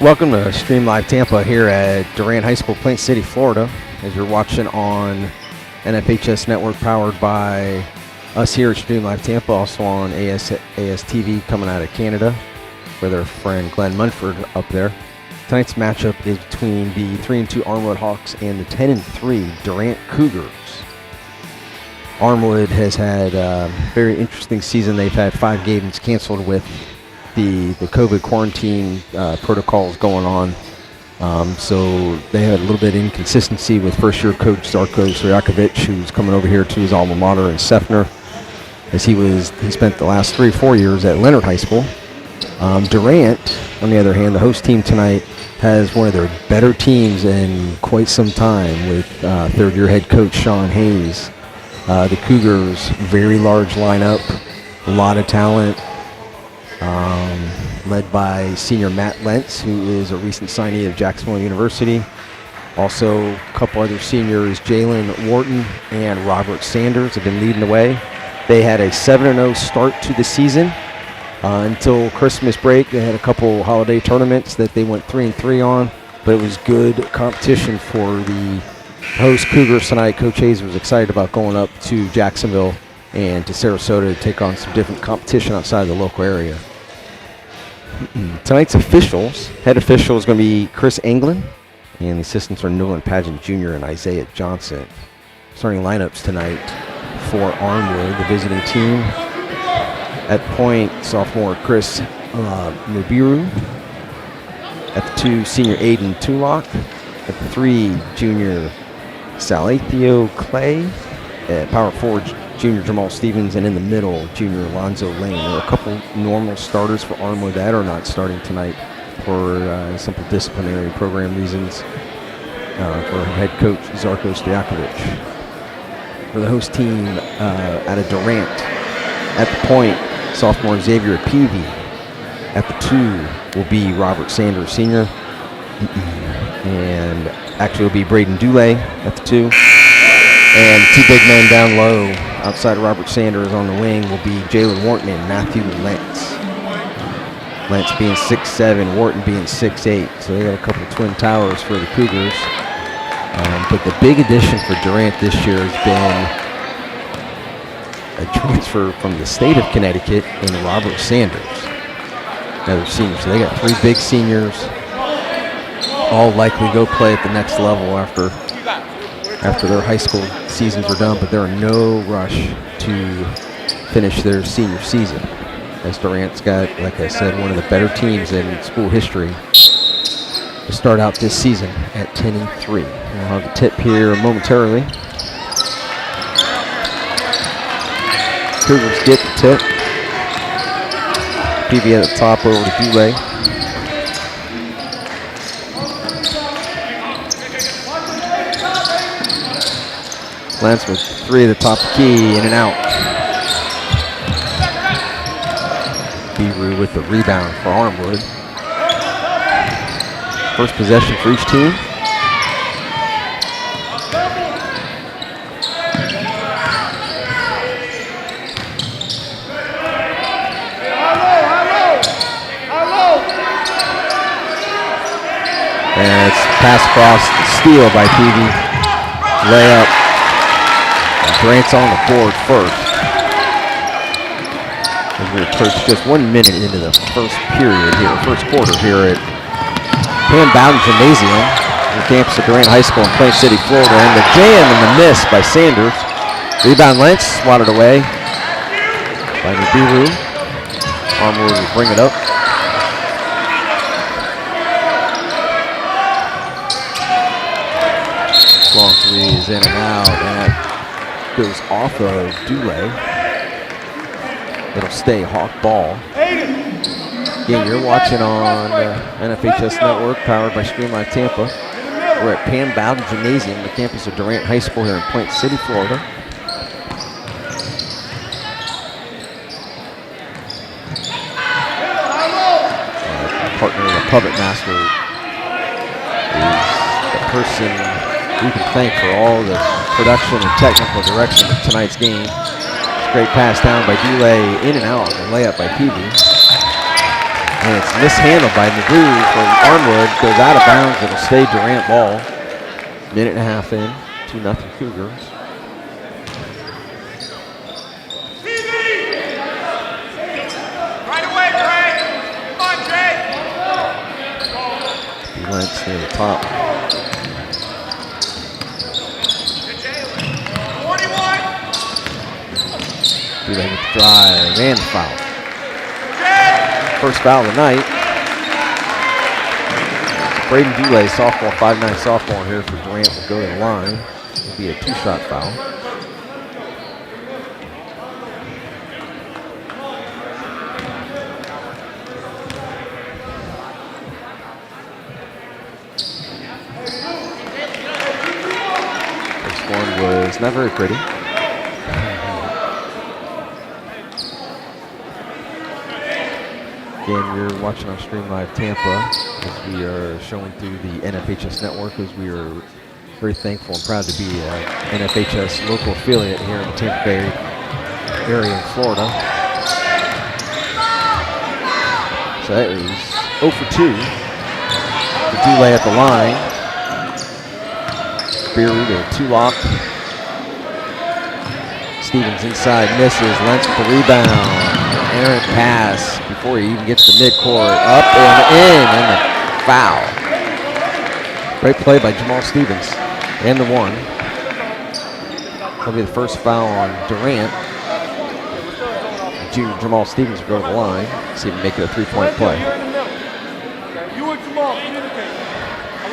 Welcome to Stream Live Tampa here at Durant High School, Plant City, Florida. As you're watching on NFHS Network, powered by us here at Stream Live Tampa, also on AS TV coming out of Canada with our friend Glenn Munford up there. Tonight's matchup is between the 3-2 Armwood Hawks and the 10-3 Durant Cougars. Armwood has had a very interesting season. They've had 5 games canceled with the COVID quarantine protocols going on. So they had a little bit of inconsistency with first-year coach Zarko Stojakovic, who's coming over here to his alma mater in Sefner, as he spent the last 3 or 4 years at Leonard High School. Durant, on the other hand, the host team tonight, has one of their better teams in quite some time with third-year head coach Sean Hayes. The Cougars, very large lineup, a lot of talent, led by senior Matt Lentz, who is a recent signee of Jacksonville University. Also, a couple other seniors, Jalen Wharton and Robert Sanders, have been leading the way. They had a 7-0 start to the season until Christmas break. They had a couple holiday tournaments that they went 3-3 on, but it was good competition for the host Cougars tonight. Coach Hayes was excited about going up to Jacksonville and to Sarasota to take on some different competition outside the local area. Tonight's officials, head official is going to be Chris Anglin, and the assistants are Nolan Pageant Jr. and Isaiah Johnson. Starting lineups tonight for Armwood, the visiting team. At point, sophomore Chris Mubiru. At the 2, senior Aiden Tullock. At the 3, junior Salathiel Clay. At power forward, junior Jamal Stevens, and in the middle, junior Alonzo Lane. There are a couple normal starters for Armwood that are not starting tonight for simple disciplinary program reasons for head coach Zarko Stojakovic. For the host team out of Durant, at the point, sophomore Xavier Peavy. At the 2 will be Robert Sanders, senior. And actually, it'll be Braden Dulay at the 2. And 2 big men down low, outside of Robert Sanders on the wing, will be Jalen Wharton and Matthew Lentz. Lentz being 6'7", Wharton being 6'8". So they got a couple of twin towers for the Cougars. But the big addition for Durant this year has been a transfer from the state of Connecticut in Robert Sanders. Another senior. So they got 3 big seniors, all likely go play at the next level after their high school seasons are done, but they're in no rush to finish their senior season, as Durant's got, like I said, one of the better teams in school history to start out this season at 10-3. We'll have the tip here momentarily. Cougars get the tip. PV at the top over to Dulay. Lance with 3 at the top of the key, in and out. Beru with the rebound for Armwood. First possession for each team. And it's pass across, steal by Peavy. Layup. Durant's on the board first. As we approach just 1 minute into the first quarter here at Pam Bowden Gymnasium, the campus of Durant High School in Plant City, Florida. And the jam and the miss by Sanders. Rebound Lentz, swatted away by Nibiru. Armwood will bring it up. Long 3 is in and out. And goes off of Dulay. It'll stay Hawk ball. Again, you're watching on NFHS Network, powered by Stream Live Tampa. We're at Pam Bowden Gymnasium, the campus of Durant High School here in Plant City, Florida. Partner of the Puppet Master is the person we can thank for all the production and technical direction of tonight's game. Great pass down by Dulay, in and out, and layup by Peavy. And it's mishandled by Nagu from Armwood. Goes out of bounds. It'll stay Durant ball. Minute and a half in. 2-0 Cougars. Lentz near the top. 41. Dulay with the drive and the foul. First foul of the night. Braden Dulay, sophomore, 5'9" sophomore here for Durant, will go to the line. It'll be a 2-shot foul. Was not very pretty. Again, you're watching on Stream Live Tampa as we are showing through the NFHS network, as we are very thankful and proud to be an NFHS local affiliate here in the Tampa Bay area in Florida. So that is 0 for 2 for Dulay at the line. Beery to 2-lock. Stevens inside, misses. Lentz with the rebound. Errant pass before he even gets to midcourt. Up and in, and the foul. Great play by Jamal Stevens. And the one. That'll be the first foul on Durant. Junior Jamal Stevens will go to the line. See if he can make it a 3-point play. You and Jamal communicate.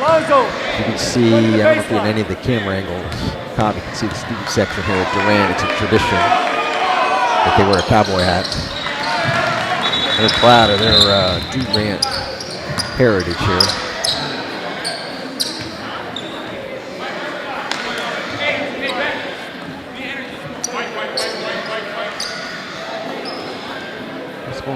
You can see, I don't know if you're in any of the camera angles, you can see the student section here at Durant. It's a tradition that they wear a cowboy hat. They're proud of their Durant heritage here. Let's go.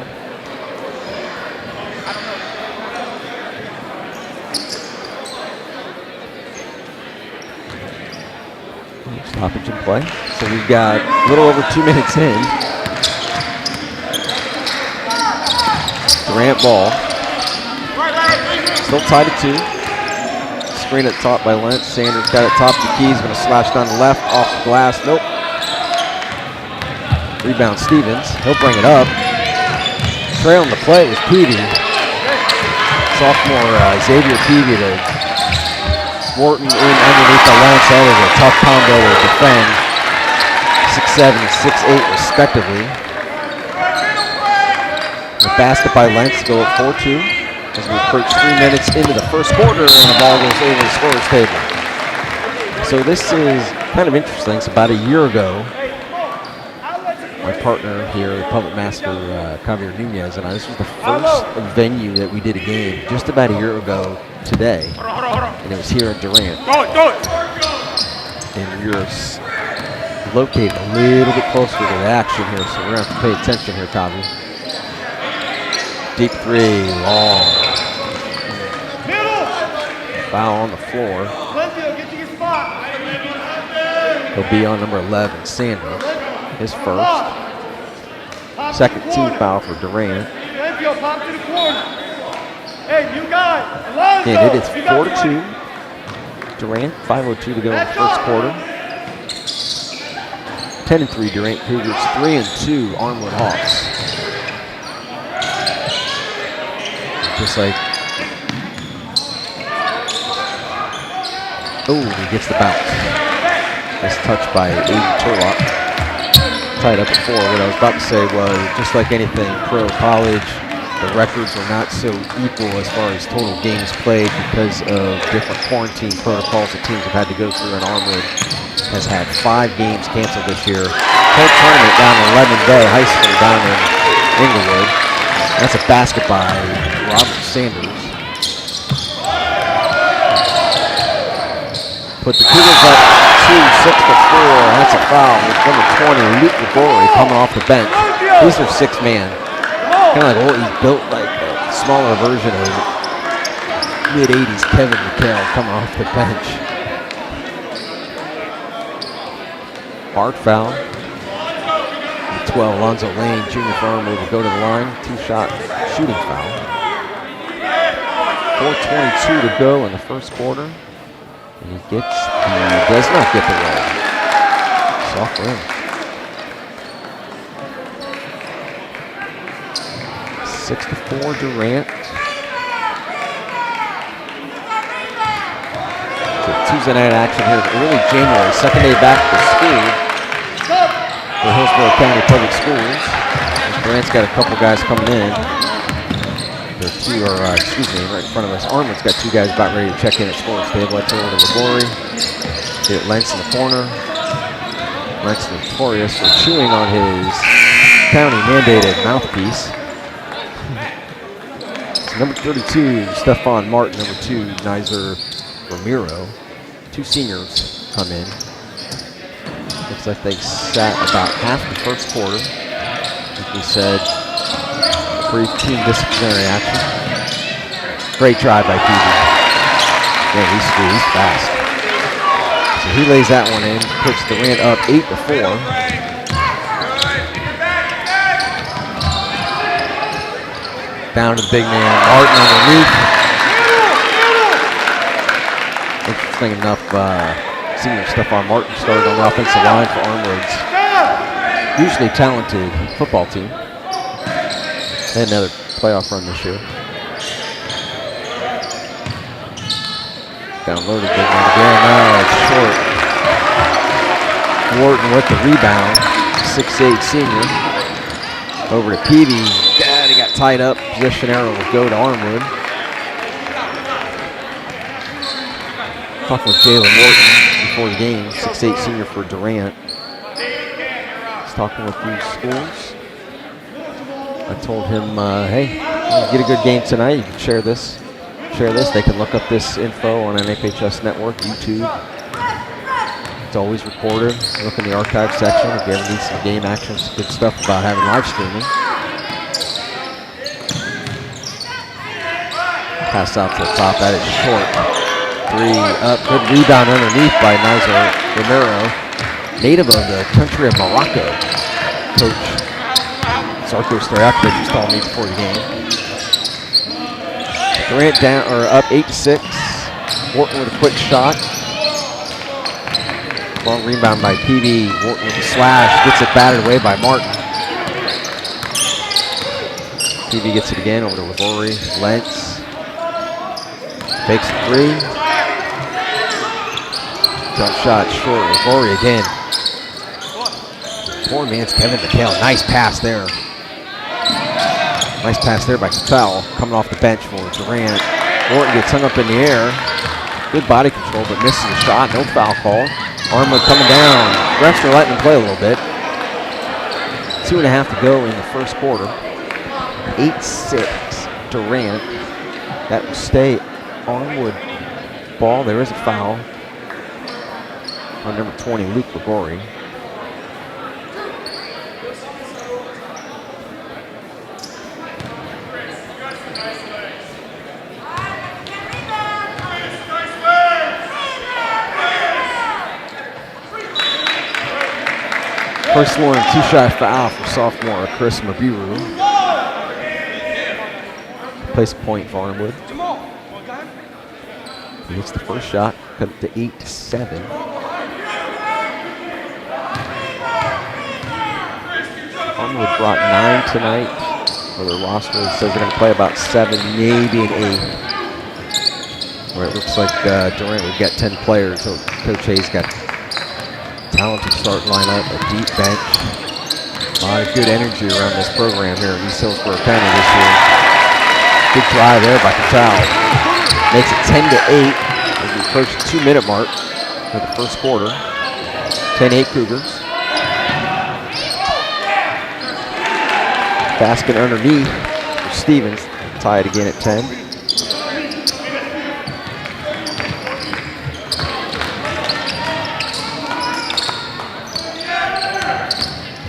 Stoppage in play. So we've got a little over 2 minutes in. Durant ball. Still tied at 2. Screen at top by Lentz. Sanders got it top of the key. He's going to slash down the left off the glass. Nope. Rebound Stevens. He'll bring it up. Trailing the play was Peavy. Sophomore Xavier Peavy to Wharton in underneath the Lentz. That was a tough combo to defend. 6'7" and 6'8" respectively. The basket by Lentz go at 4-2 as we approach 3 minutes into the first quarter, and the ball goes over the scorer's table. So this is kind of interesting. It's about a year ago. My partner here, the puppet master, Javier Nunez, and I, this was the first venue that we did a game just about a year ago today. And it was here in Durant. And we're located a little bit closer to the action here, so we're going to have to pay attention here, Kavi. Deep 3, long. Foul on the floor. He'll be on number 11, Sanders. His first. Second team foul for Durant. And it is 4-2. Durant, 5:02 to go in the first quarter. 10-3 Durant Cougars, 3-2 Armwood Hawks. Just like, oh, he gets the bounce. Nice touch by Aiden Turlock. Tied up at 4. What I was about to say was, just like anything, pro, college, the records are not so equal as far as total games played because of different quarantine protocols that teams have had to go through. And Armwood has had 5 games canceled this year. Whole tournament down in Lebanon High School down in Inglewood. That's a basket by Robert Sanders. Put the Cougars up 2, 6-4. That's a foul with number 20, Luke Gregori, coming off the bench. These are 6-man. Kind of like, well, he's built like a smaller version of mid-80s Kevin McHale coming off the bench. Hard foul. 12, Alonzo Lane, junior for Armwood, will go to the line. 2-shot shooting foul. 4:22 to go in the first quarter. And he does not get the roll. Soft rim. 6-4 Durant. So Tuesday night action here in early January, second day back to school for Hillsborough County Public Schools. Durant's got a couple guys coming in. The two are, right in front of us. Armwood's got two guys about ready to check in at sports. They have left over to Labori. They have Lentz in the corner. Lentz notorious for chewing on his county-mandated mouthpiece. So number 32, Stephon Martin. Number 2, Nizer Ramiro. Two seniors come in. Looks like they sat about half the first quarter. Like we said, pre-team disciplinary action. Great drive by Peavy. Man, he's fast. So he lays that one in, puts Durant up 8-4. Down to the big man, Martin underneath. Interesting enough, senior Stephon Martin started on the offensive line for Armwood's usually talented football team. They had another playoff run this year. Downloaded big one again. Now it's short. Wharton with the rebound. 6'8 senior. Over to Peavy. He got tied up. Position arrow will go to Armwood. Talking with Jalen Wharton before the game. 6'8 senior for Durant. He's talking with these schools. I told him, hey, you get a good game tonight. You can share this. They can look up this info on NFHS Network, YouTube. It's always recorded. Look in the archive section if you ever need some game action. Some good stuff about having live streaming. Pass out to the top. That is short. 3 up. Good rebound underneath by Nizer Romero. Native of the country of Morocco. Coach Sarko Stojakovic was telling me before the game. Durant up 8-6. Wharton with a quick shot. Long rebound by Peavy. Wharton with a slash. Gets it batted away by Martin. Peavy gets it again over to Labori. Lentz. Takes a 3. Jump shot short. Labori again. Poor man's Kevin McHale. Nice pass there. Nice pass there by Capel, coming off the bench for Durant. Wharton gets hung up in the air. Good body control, but misses the shot. No foul call. Armwood coming down. Refs are letting him play a little bit. 2.5 to go in the first quarter. 8-6 Durant. That will stay Armwood ball. There is a foul on number 20, Luke Labori. First one, two-shot foul for sophomore Chris Mabiru. Place point for Armwood. He hits the first shot, cut it to 8-7. Armwood brought 9 tonight. For their roster, it says they're going to play about 7, maybe an 8. Where it looks like Durant, we've got 10 players, so Coach Hayes got talented starting lineup, a deep bench. A lot of good energy around this program here in East Hillsborough County this year. Good drive there by Catal. Makes it 10-8 as we approach the 2-minute mark for the first quarter. 10-8 Cougars. Basket underneath for Stevens. Tie it again at 10.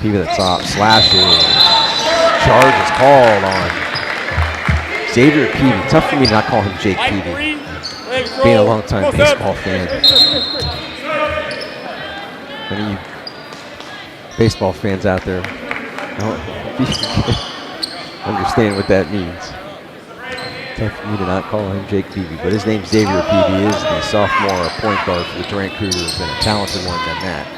Peavy at the top, slashes. Charge is called on Xavier Peavy. Tough for me to not call him Jake Peavy. Being a long-time baseball fan. Any of you baseball fans out there, I don't understand what that means. Tough for me to not call him Jake Peavy, but his name's Xavier Peavy. He is the sophomore point guard for the Durant Cougars, and a talented one than that.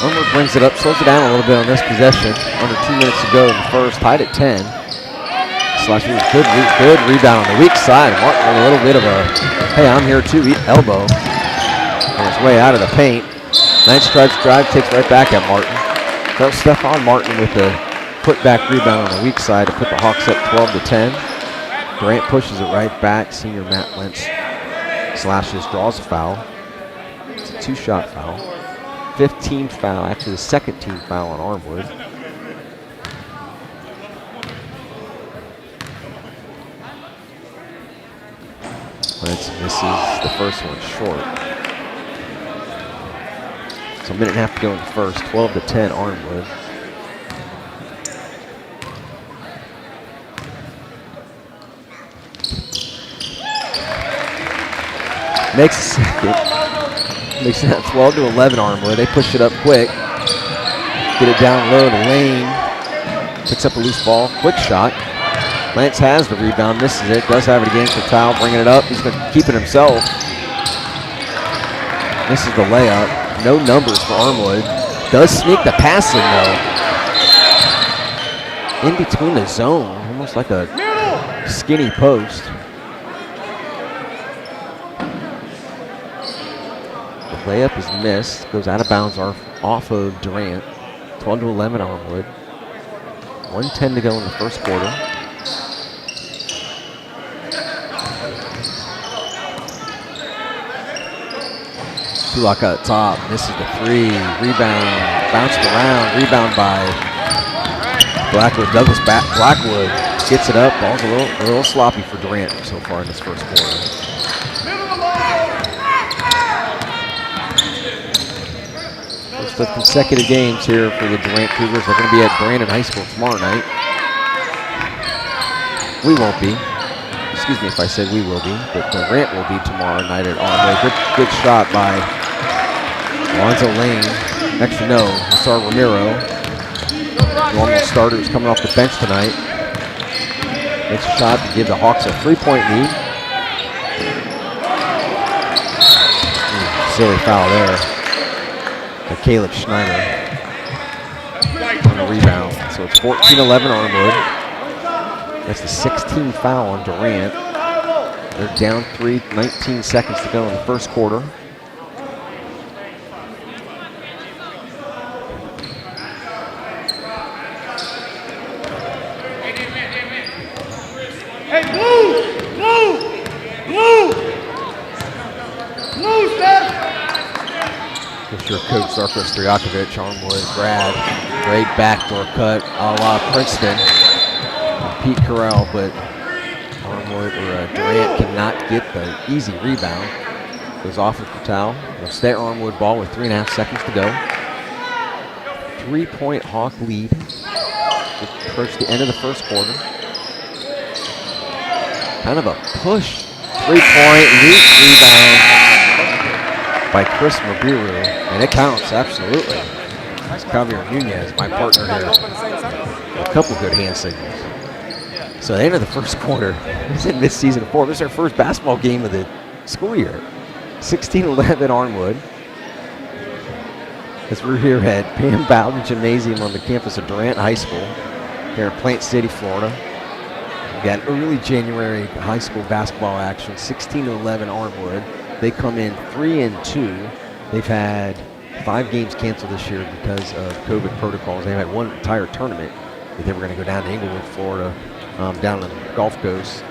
Armwood brings it up, slows it down a little bit on this possession. Under 2 minutes to go in the first, tied at 10. Slash moves, good rebound on the weak side. Martin with a little bit of a, hey, I'm here too, elbow. On his way out of the paint. Nice drive, takes right back at Martin. So Stephon Martin with the putback rebound on the weak side to put the Hawks up 12 to 10. Durant pushes it right back. Senior Matt Lentz slashes, draws a foul. It's a 2-shot foul. 15th foul, actually the second team foul on Armwood. Lentz misses the first one short. So a minute and a half to go in the first, 12 to 10 Armwood. Makes a second. Makes it 12 to 11 Armwood. They push it up quick. Get it down low to Lane. Picks up a loose ball. Quick shot. Lance has the rebound, misses it. Does have it again for Towel, bringing it up. He's going to keep it himself. Misses the layup. No numbers for Armwood. Does sneak the passing though. In between the zone, almost like a skinny post. The layup is missed. Goes out of bounds off of Durant. 12 to 11 Armwood. 1:10 to go in the first quarter. Tulak at top, misses the three, rebound, bounced around, rebound by Blackwood. Douglas Blackwood gets it up. Ball's a little sloppy for Durant so far in this first quarter. First of consecutive games here for the Durant Cougars. They're going to be at Brandon High School tomorrow night. We won't be. Excuse me if I said we will be, but Durant will be tomorrow night at Armwood. Good shot by Alonzo Lane. Actually, no, Nassar Ramiro. Normal starter who's coming off the bench tonight. Makes a shot to give the Hawks a 3-point lead. Silly foul there to Caleb Schneider on the rebound. So it's 14-11 Armwood. That's the 16th foul on Durant. They're down 3, 19 seconds to go in the first quarter. Hey, move, Steph! Here's your coach, Zarko Stojakovic, Armwood, Brad. Great backdoor cut a la Princeton. Pete Carell, but Armwood or Durant cannot get the easy rebound. Goes off with Patel. They'll stay at Armwood ball with 3.5 seconds to go. 3-point Hawk lead. Approach the end of the first quarter. Kind of a push. 3-point loose rebound by Chris Mabiru. And it counts, absolutely. That's Javier Nunez, my partner here. A couple good hand signals. So at the end of the first quarter, this is in mid-season 4. This is our first basketball game of the school year. 16-11 Armwood. As we're here at Pam Bowden Gymnasium on the campus of Durant High School here in Plant City, Florida. We've got early January high school basketball action, 16-11 Armwood. They come in 3-2. They've had 5 games canceled this year because of COVID protocols. They had one entire tournament that they were going to go down to Inglewood, Florida, down on the Gulf Coast,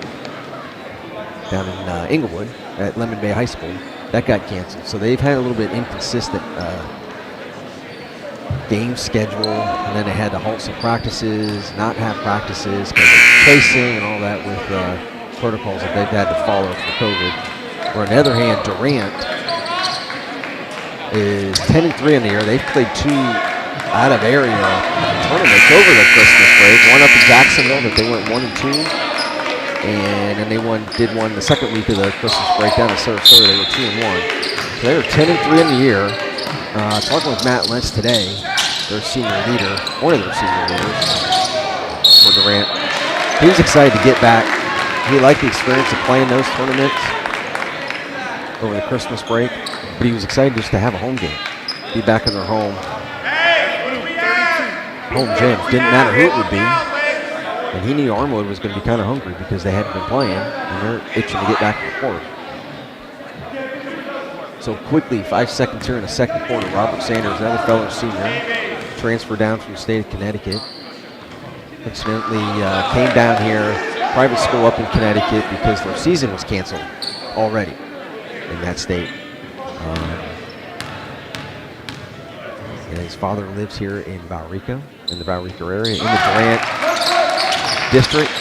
down in Inglewood at Lemon Bay High School. That got canceled. So they've had a little bit inconsistent game schedule, and then they had to halt some practices, not have practices because of tracing and all that with protocols that they've had to follow for COVID. Where on the other hand, Durant is 10-3 in the year. They've played 2 out-of-area tournaments over the Christmas break. One up in Jacksonville that they went 1-2, and then they did one the second week of the Christmas break down in Sarasota. They were 2-1. So they were 10-3 in the year. Talking with Matt Lentz today, their senior leader, one of their senior leaders for Durant. He was excited to get back he liked the experience of playing those tournaments over the Christmas break, but he was excited just to have a home game, be back in their home gym. Didn't matter who it would be, and he knew Armwood was going to be kind of hungry because they hadn't been playing, and they're itching to get back to the court. So quickly, 5 seconds here in the second quarter, Robert Sanders, another fellow senior, transferred down from the state of Connecticut. Incidentally, came down here, private school up in Connecticut because their season was canceled already in that state. And his father lives here in Valrico, in the Valrico area, in the Durant district.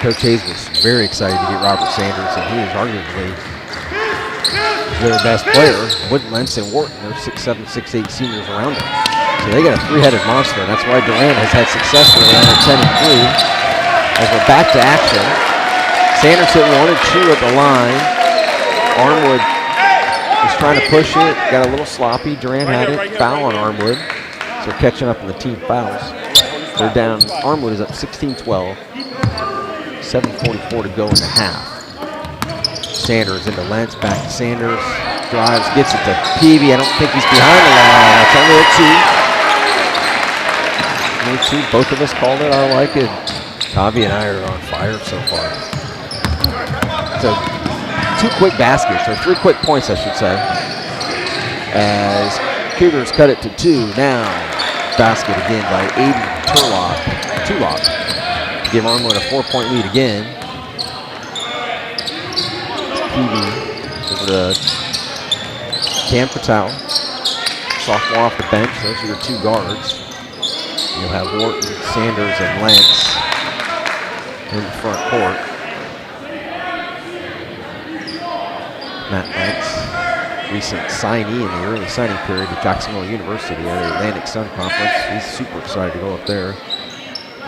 Coach Hayes was very excited to get Robert Sanders, and he is arguably their best player with Lentz and Wharton. They're 6'7", 6'8" seniors around him. So they got a three-headed monster. That's why Durant has had success with around 10-3. As we're back to action, Sanders hit 1 and 2 at the line. Armwood was trying to push it, got a little sloppy. Durant had it, foul on Armwood. So catching up in the team fouls. They're down, Armwood is up 16-12. 7:44 to go in the half. Sanders into Lentz, back to Sanders. Drives, gets it to Peavy. I don't think he's behind the line. It's only a 2. Only 2. Both of us called it. I like it. Tavi and I are on fire so far. So 2 quick baskets, or 3 quick points, I should say. As Cougars cut it to 2. Now, basket again by Aiden Turlock. To give Armwood a 4-point lead again. Peavy over to Cam Patel, sophomore off the bench. Those are your 2 guards. You'll have Wharton, Sanders, and Lentz in the front court. Matt Lentz, recent signee in the early signing period at Jacksonville University at the Atlantic Sun Conference. He's super excited to go up there.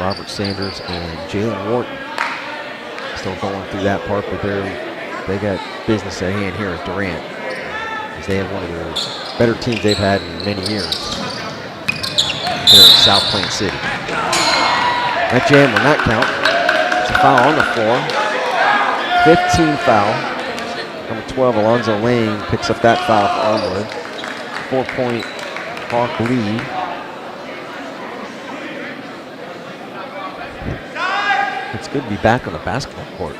Robert Sanders and Jalen Wharton still going through that part, but they got business at hand here at Durant, as they have one of the better teams they've had in many years here in South Plain City. That jam will not count. It's a foul on the floor. 15 foul. Number 12, Alonzo Lane, picks up that foul for Armwood. 4-point Hawk lead. It's good to be back on the basketball court.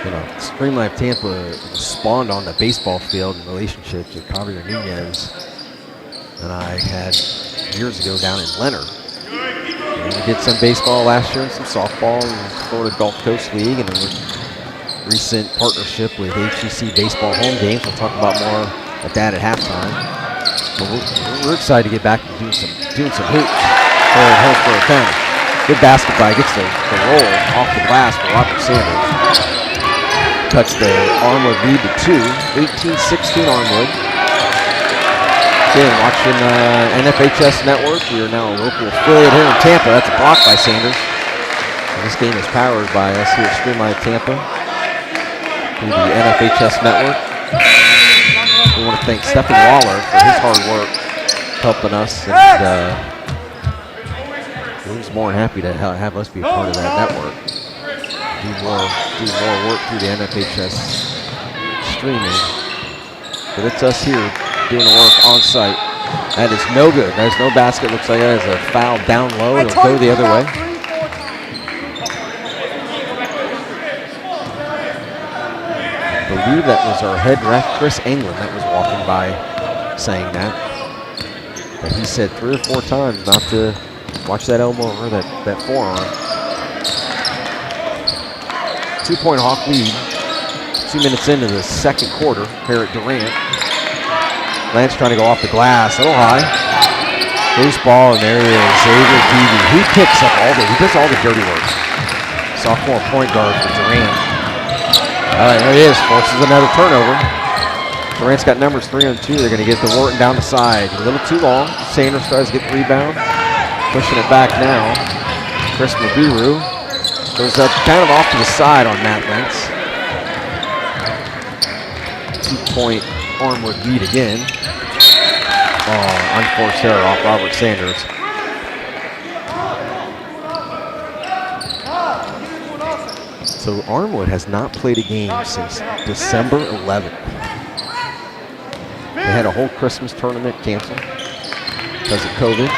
You know, Stream Life Tampa spawned on the baseball field in relationships with Javier Nunez and I had years ago down in Leonard. And we did some baseball last year and some softball in the Florida Gulf Coast League, and a recent partnership with HEC Baseball Home Games. We'll talk about more of that at halftime. But we're excited to get back to doing some hoops here at Hillsborough County. Good basket by, gets the roll off the glass for Robert Sanders. Cuts the Armwood lead to 2, 18-16 Armwood. Again, watching NFHS Network. We are now a local affiliate here in Tampa. That's a block by Sanders. And this game is powered by us here at Stream Live Tampa through the NFHS Network. We want to thank Stephen Waller for his hard work helping us, and he's more than happy to have us be a part of that network. Do more work through the NFHS streaming. But it's us here doing the work on site. That is no good. That is no basket. Looks like that is a foul down low. It'll go the other way. I believe that was our head ref, Chris England, that was walking by saying that. But he said 3 or 4 times not to watch that elbow or that forearm. 2-point Hawk lead. 2 minutes into the second quarter here at Durant. Lance trying to go off the glass, a little high. Loose ball, and there he is, Xavier Peavy. He picks up he does all the dirty work. Sophomore point guard for Durant. All right, there he is, forces another turnover. Durant's got numbers 3 on 2. They're going to get the Wharton down the side. A little too long. Sanders tries to get the rebound. Pushing it back now. Chris Mabiru goes up kind of off to the side on Matt Lentz. 2-point Armwood lead again. Oh, unforced error off Robert Sanders. So Armwood has not played a game since December 11th. They had a whole Christmas tournament canceled because of COVID.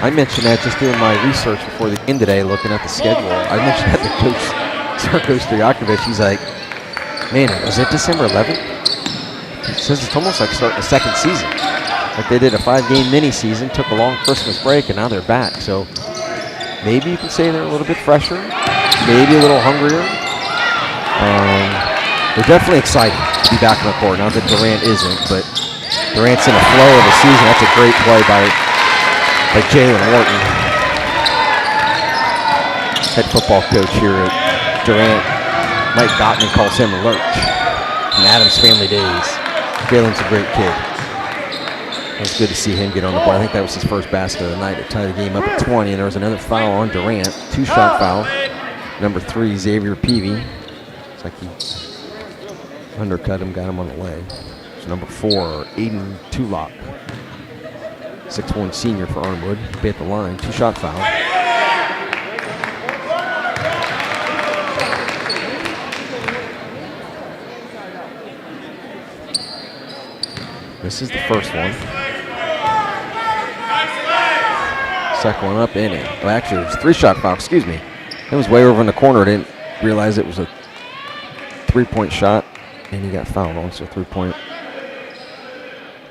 I mentioned that just doing my research before the game today, looking at the schedule. I mentioned that to Coach Sarko Stojakovic. He's like, man, was it December 11th? He says it's almost like starting a second season. Like they did a 5-game mini season, took a long Christmas break, and now they're back. So maybe you can say they're a little bit fresher, maybe a little hungrier. They're definitely excited to be back on the court. Not that Durant isn't, but Durant's in the flow of the season. That's a great play by Jalen Wharton, head football coach here at Durant. Mike Gottman calls him a lurch from Adams Family Days. Jalen's a great kid. It was good to see him get on the ball. I think that was his first basket of the night to tie the game up at 20, and there was another foul on Durant, 2-shot foul. Number 3, Xavier Peavy. It's like he undercut him, got him on the leg. So number 4, Aiden Tullock. 6'1" senior for Armwood. Be at the line, 2-shot foul. This is the first one. Second one up in it. Well, actually, it was a 3-shot foul, excuse me. It was way over in the corner. I didn't realize it was a 3-point shot, and he got fouled on, so 3-point.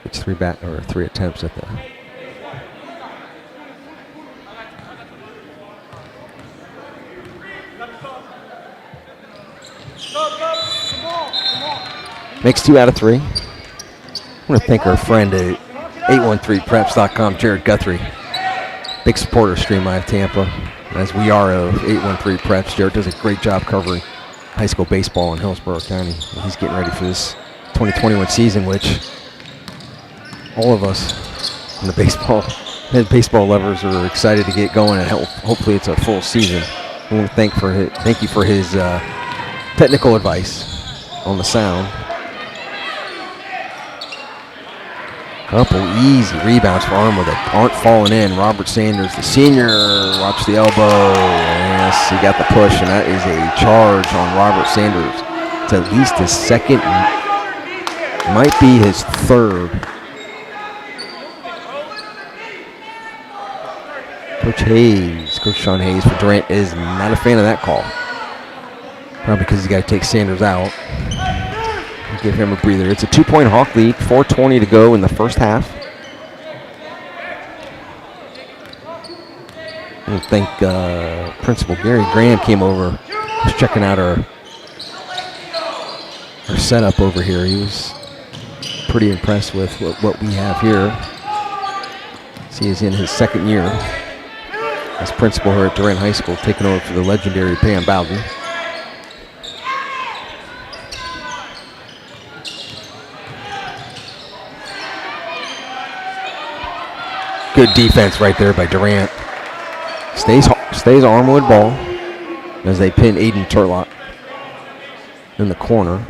It's 3 attempts at the. Makes 2 out of 3. I want to thank our friend at 813preps.com, Jared Guthrie. Big supporter Stream Live Tampa, as we are of 813 Preps. Jared does a great job covering high school baseball in Hillsborough County. He's getting ready for this 2021 season, which all of us in the baseball lovers are excited to get going, and hopefully it's a full season. I want to thank you for his technical advice on the sound. Couple easy rebounds for Armwood that aren't falling in. Robert Sanders, the senior, watch the elbow. Yes, he got the push, and that is a charge on Robert Sanders. It's at least his second, might be his third. Coach Sean Hayes for Durant is not a fan of that call. Probably because he's got to take Sanders out. Give him a breather. It's a 2-point Hawk lead, 4:20 to go in the first half. I think Principal Gary Graham came over, was checking out our setup over here. He was pretty impressed with what we have here. See, he's in his second year as principal here at Durant High School, taking over for the legendary Pam Bowden. Good defense right there by Durant. Stays Armwood ball as they pin Aiden Turlock in the corner.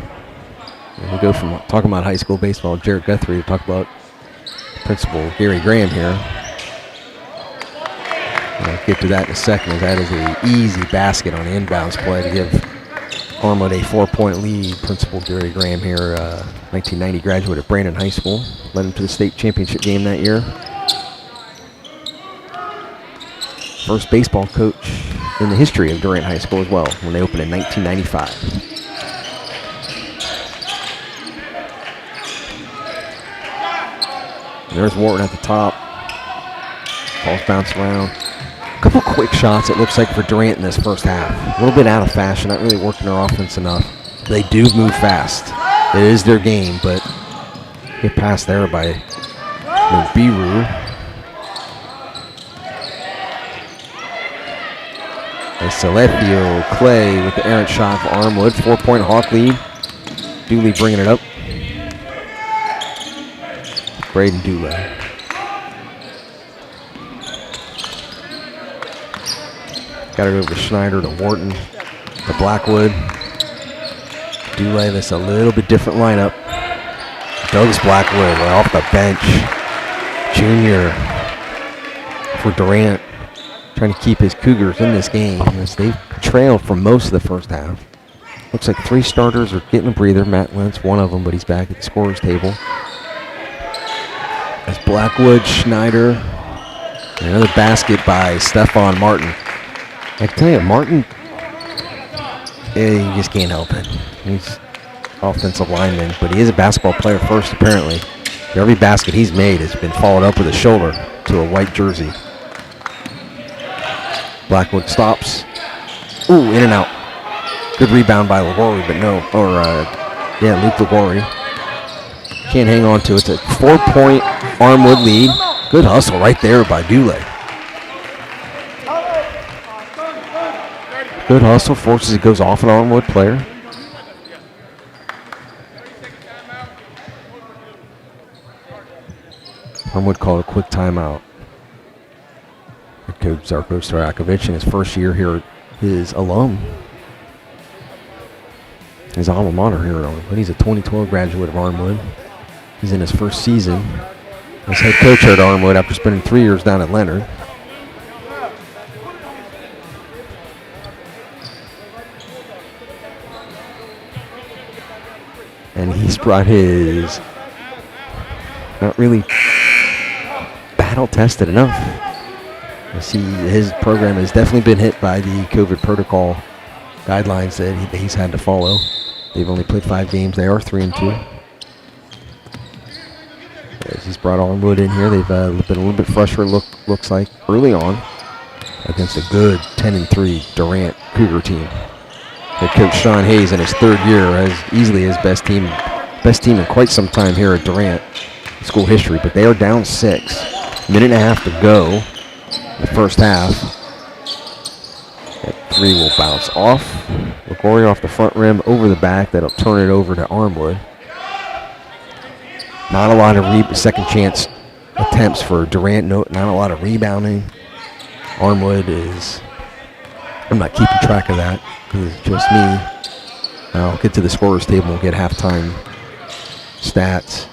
And we go from talking about high school baseball, Jared Guthrie, to talk about Principal Gary Graham here. I'll get to that in a second, as that is an easy basket on the inbounds play to give Armwood a 4-point lead. Principal Gary Graham here, 1990 graduate of Brandon High School, led him to the state championship game that year. First baseball coach in the history of Durant High School as well, when they opened in 1995. There's Wharton at the top. Ball's bouncing around. A couple quick shots, it looks like, for Durant in this first half. A little bit out of fashion, not really working their offense enough. They do move fast. It is their game, but get past there by Biru. Celestio Clay with the errant shot for Armwood. 4-point Hawk lead. Dooley bringing it up. Braden Dooley. Got it over to Schneider, to Wharton, to Blackwood. Dooley, that's a little bit different lineup. Douglas Blackwood off the bench. Junior for Durant. trying to keep his Cougars in this game as they trailed for most of the first half. Looks like 3 starters are getting a breather. Matt Lentz, one of them, but he's back at the scorer's table. As Blackwood, Schneider, and another basket by Stephon Martin. I can tell you, Martin, you just can't help it. He's offensive lineman, but he is a basketball player first, apparently. Every basket he's made has been followed up with a shoulder to a white jersey. Blackwood stops. Ooh, in and out. Good rebound by Liguori, but no. Luke Liguori. Can't hang on to it. It's a 4-point Armwood lead. Good hustle right there by Dule. Good hustle, forces it, goes off an Armwood player. Armwood called a quick timeout. Coach Zarko Stojakovic in his first year here, his alum. His alma mater here at Armwood. He's a 2012 graduate of Armwood. He's in his first season as head coach here at Armwood after spending 3 years down at Leonard. And he's brought his, not really battle-tested enough. I see his program has definitely been hit by the COVID protocol guidelines that he's had to follow. They've only played 5 games. They are 3-2. As he's brought Armwood in here, they've been a little bit fresher, looks like, early on against a good 10-3 Durant Cougar team. Head coach Sean Hayes in his 3rd year has easily his best team in quite some time here at Durant school history, but they are down 6. Minute and a half to go in the first half. That 3 will bounce off. Liguori off the front rim, over the back. That'll turn it over to Armwood. Not a lot of second chance attempts for Durant. Not a lot of rebounding. Armwood is, I'm not keeping track of that because it's just me. I'll get to the scorer's table and get halftime stats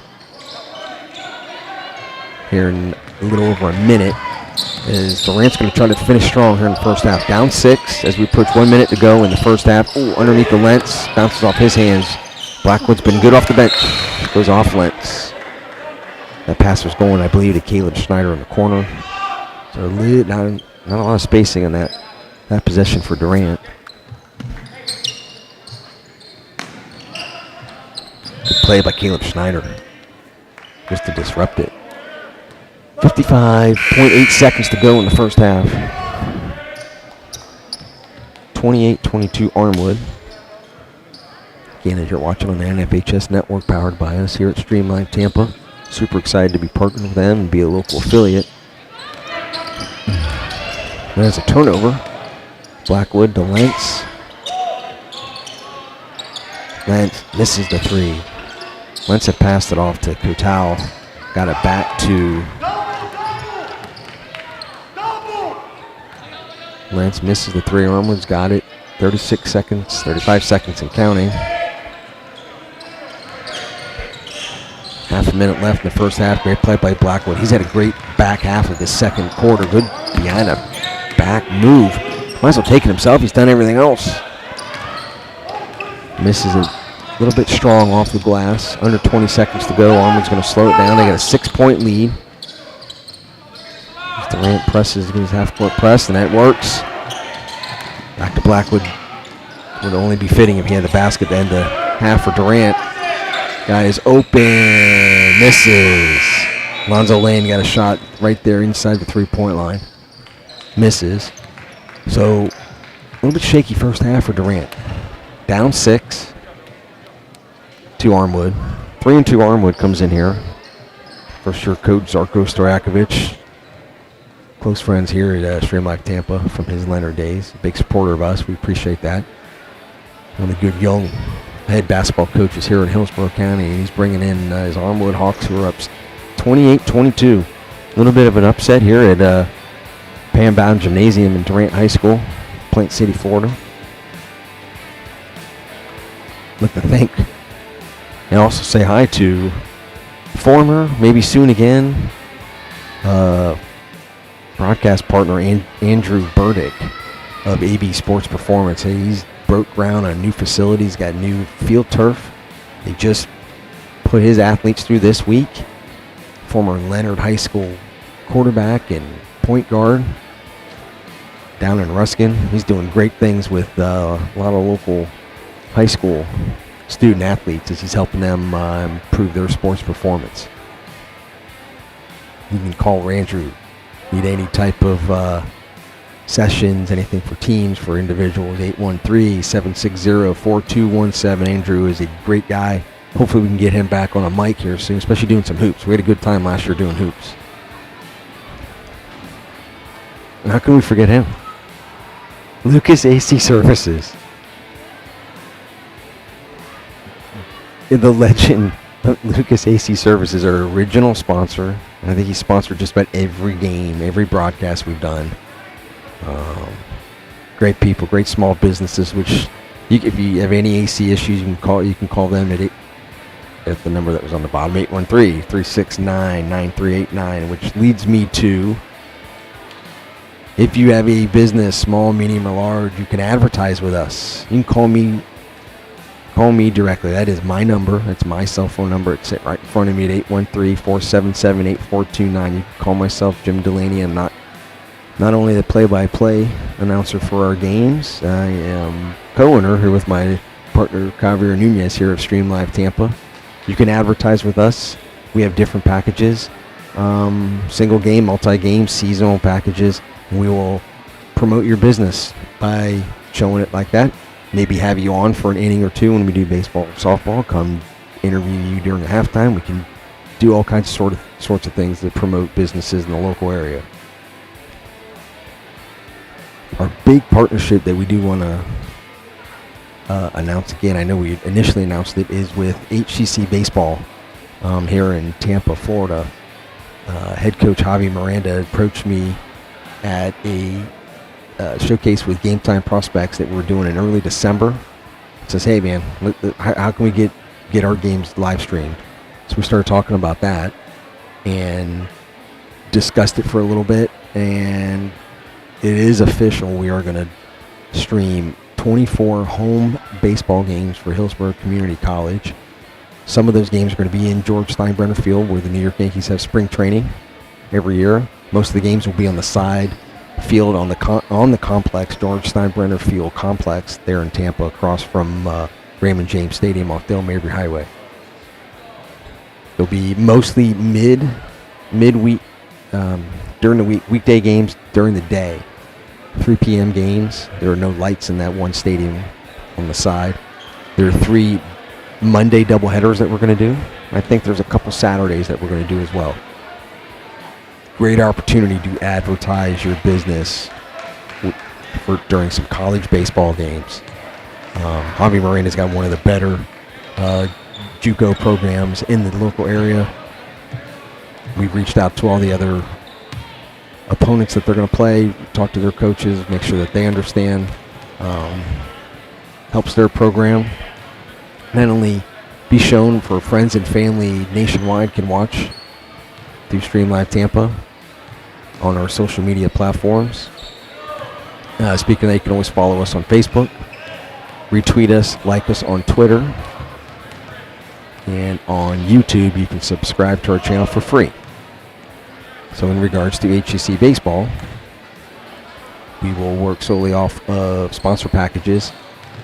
here in a little over a minute. As Durant's going to try to finish strong here in the first half. Down 6 as we approach 1 minute to go in the first half. Ooh, underneath the Lentz. Bounces off his hands. Blackwood's been good off the bench. Goes off Lentz. That pass was going, I believe, to Caleb Schneider in the corner. So not a lot of spacing in that possession for Durant. Good play by Caleb Schneider just to disrupt it. 55.8 seconds to go in the first half. 28-22 Armwood. Again, as you're watching on the NFHS network powered by us here at Stream Live Tampa. Super excited to be partnered with them and be a local affiliate. There's a turnover. Blackwood to Lentz. Lentz misses the 3. Lentz had passed it off to Kotal. Got it back to Lentz, misses the 3. Armwood's got it. 36 seconds, 35 seconds and counting. Half a minute left in the first half. Great play by Blackwood. He's had a great back half of the second quarter. Good behind a back move. Might as well take it himself. He's done everything else. Misses it a little bit strong off the glass. Under 20 seconds to go. Armwood's going to slow it down. They got a 6-point lead. Durant presses his half-court press, and that works. Back to Blackwood. Would only be fitting if he had the basket to end the half for Durant. Guy is open. Misses. Lonzo Lane got a shot right there inside the 3-point line. Misses. So, a little bit shaky first half for Durant. Down 6 to Armwood. 3-2 Armwood comes in here. First year coach Zarko Stojakovic. Close friends here at Stream Live Tampa from his Leonard days. Big supporter of us. We appreciate that. One of the good young head basketball coaches here in Hillsborough County. And he's bringing in his Armwood Hawks, who are up 28-22. A little bit of an upset here at Pam Bowden Gymnasium in Durant High School, Plant City, Florida. Like to thank and also say hi to former, maybe soon again, broadcast partner, Andrew Burdick of AB Sports Performance. He's broke ground on new facilities, got new field turf. They just put his athletes through this week. Former Leonard High School quarterback and point guard down in Ruskin. He's doing great things with a lot of local high school student athletes as he's helping them improve their sports performance. You can call Andrew. Need any type of sessions, anything for teams, for individuals, 813-760-4217. Andrew is a great guy. Hopefully we can get him back on a mic here soon, especially doing some hoops. We had a good time last year doing hoops. And how can we forget him? Lucas AC Services. The legend of Lucas AC Services, our original sponsor. I think he's sponsored just about every game, every broadcast we've done. Great people, great small businesses. Which, if you have any AC issues, you can call them at the number that was on the bottom, 813-369-9389. Which leads me to, if you have a business, small, medium, or large, you can advertise with us. You can call me directly. That is my number. That's my cell phone number. It's right in front of me at 813-477-8429. You can call myself, Jim Delaney. I'm not only the play-by-play announcer for our games, I am co-owner here with my partner, Javier Nunez, here at Stream Live Tampa. You can advertise with us. We have different packages, single game, multi-game, seasonal packages. We will promote your business by showing it like that. Maybe have you on for an inning or two when we do baseball or softball. Come interview you during the halftime. We can do all kinds of sorts of things that promote businesses in the local area. Our big partnership that we do want to announce again, I know we initially announced it, is with HCC Baseball here in Tampa, Florida. Head coach Javi Miranda approached me at a showcase with Game Time Prospects that we're doing in early December. It says, hey man, how can we get our games live streamed? So we started talking about that and discussed it for a little bit, and it is official. We are going to stream 24 home baseball games for Hillsborough Community College. Some of those games are going to be in George Steinbrenner Field, where the New York Yankees have spring training every year. Most of the games will be on the side field on the complex, George Steinbrenner Field complex there in Tampa, across from Raymond James Stadium off Dale Mabry Highway. They'll be mostly midweek during the weekday games during the day. 3 p.m. games. There are no lights in that one stadium on the side. There are 3 Monday doubleheaders that we're going to do. I think there's a couple Saturdays that we're going to do as well. Great opportunity to advertise your business during some college baseball games. Javi Miranda's got one of the better JUCO programs in the local area. We've reached out to all the other opponents that they're going to play, talk to their coaches, make sure that they understand. Helps their program not only be shown for friends and family nationwide can watch through Stream Live Tampa on our social media platforms. Speaking of that, you can always follow us on Facebook, retweet us, like us on Twitter, and on YouTube you can subscribe to our channel for free. So in regards to HCC Baseball, we will work solely off of sponsor packages,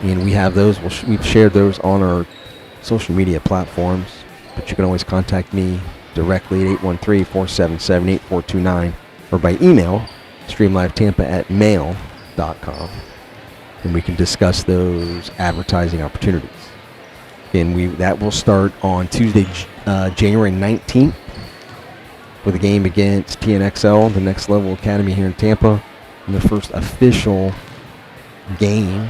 and we have those. We've shared those on our social media platforms, but you can always contact me directly at 813-477-8429 or by email, streamlivetampa@mail.com, and we can discuss those advertising opportunities. And that will start on Tuesday, January 19th, with a game against TNXL, the Next Level Academy here in Tampa, and the first official game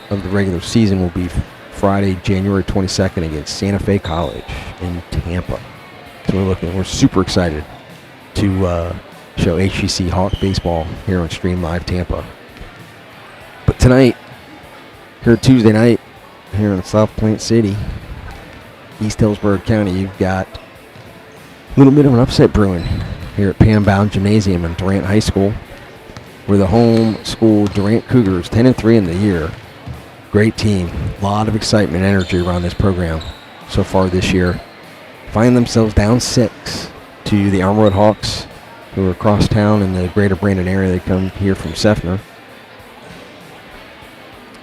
of the regular season will be Friday, January 22nd against Santa Fe College in Tampa. So we're super excited to show HCC Hawk baseball here on Stream Live Tampa. But tonight, here Tuesday night, here in South Plant City, East Hillsborough County, you've got a little bit of an upset brewing. here at Pam Bound Gymnasium in Durant High School. We're the home school Durant Cougars, 10-3 in the year. Great team. A lot of excitement and energy around this program so far this year. Find themselves down 6 to the Armwood Hawks, who are across town in the greater Brandon area. They come here from Seffner.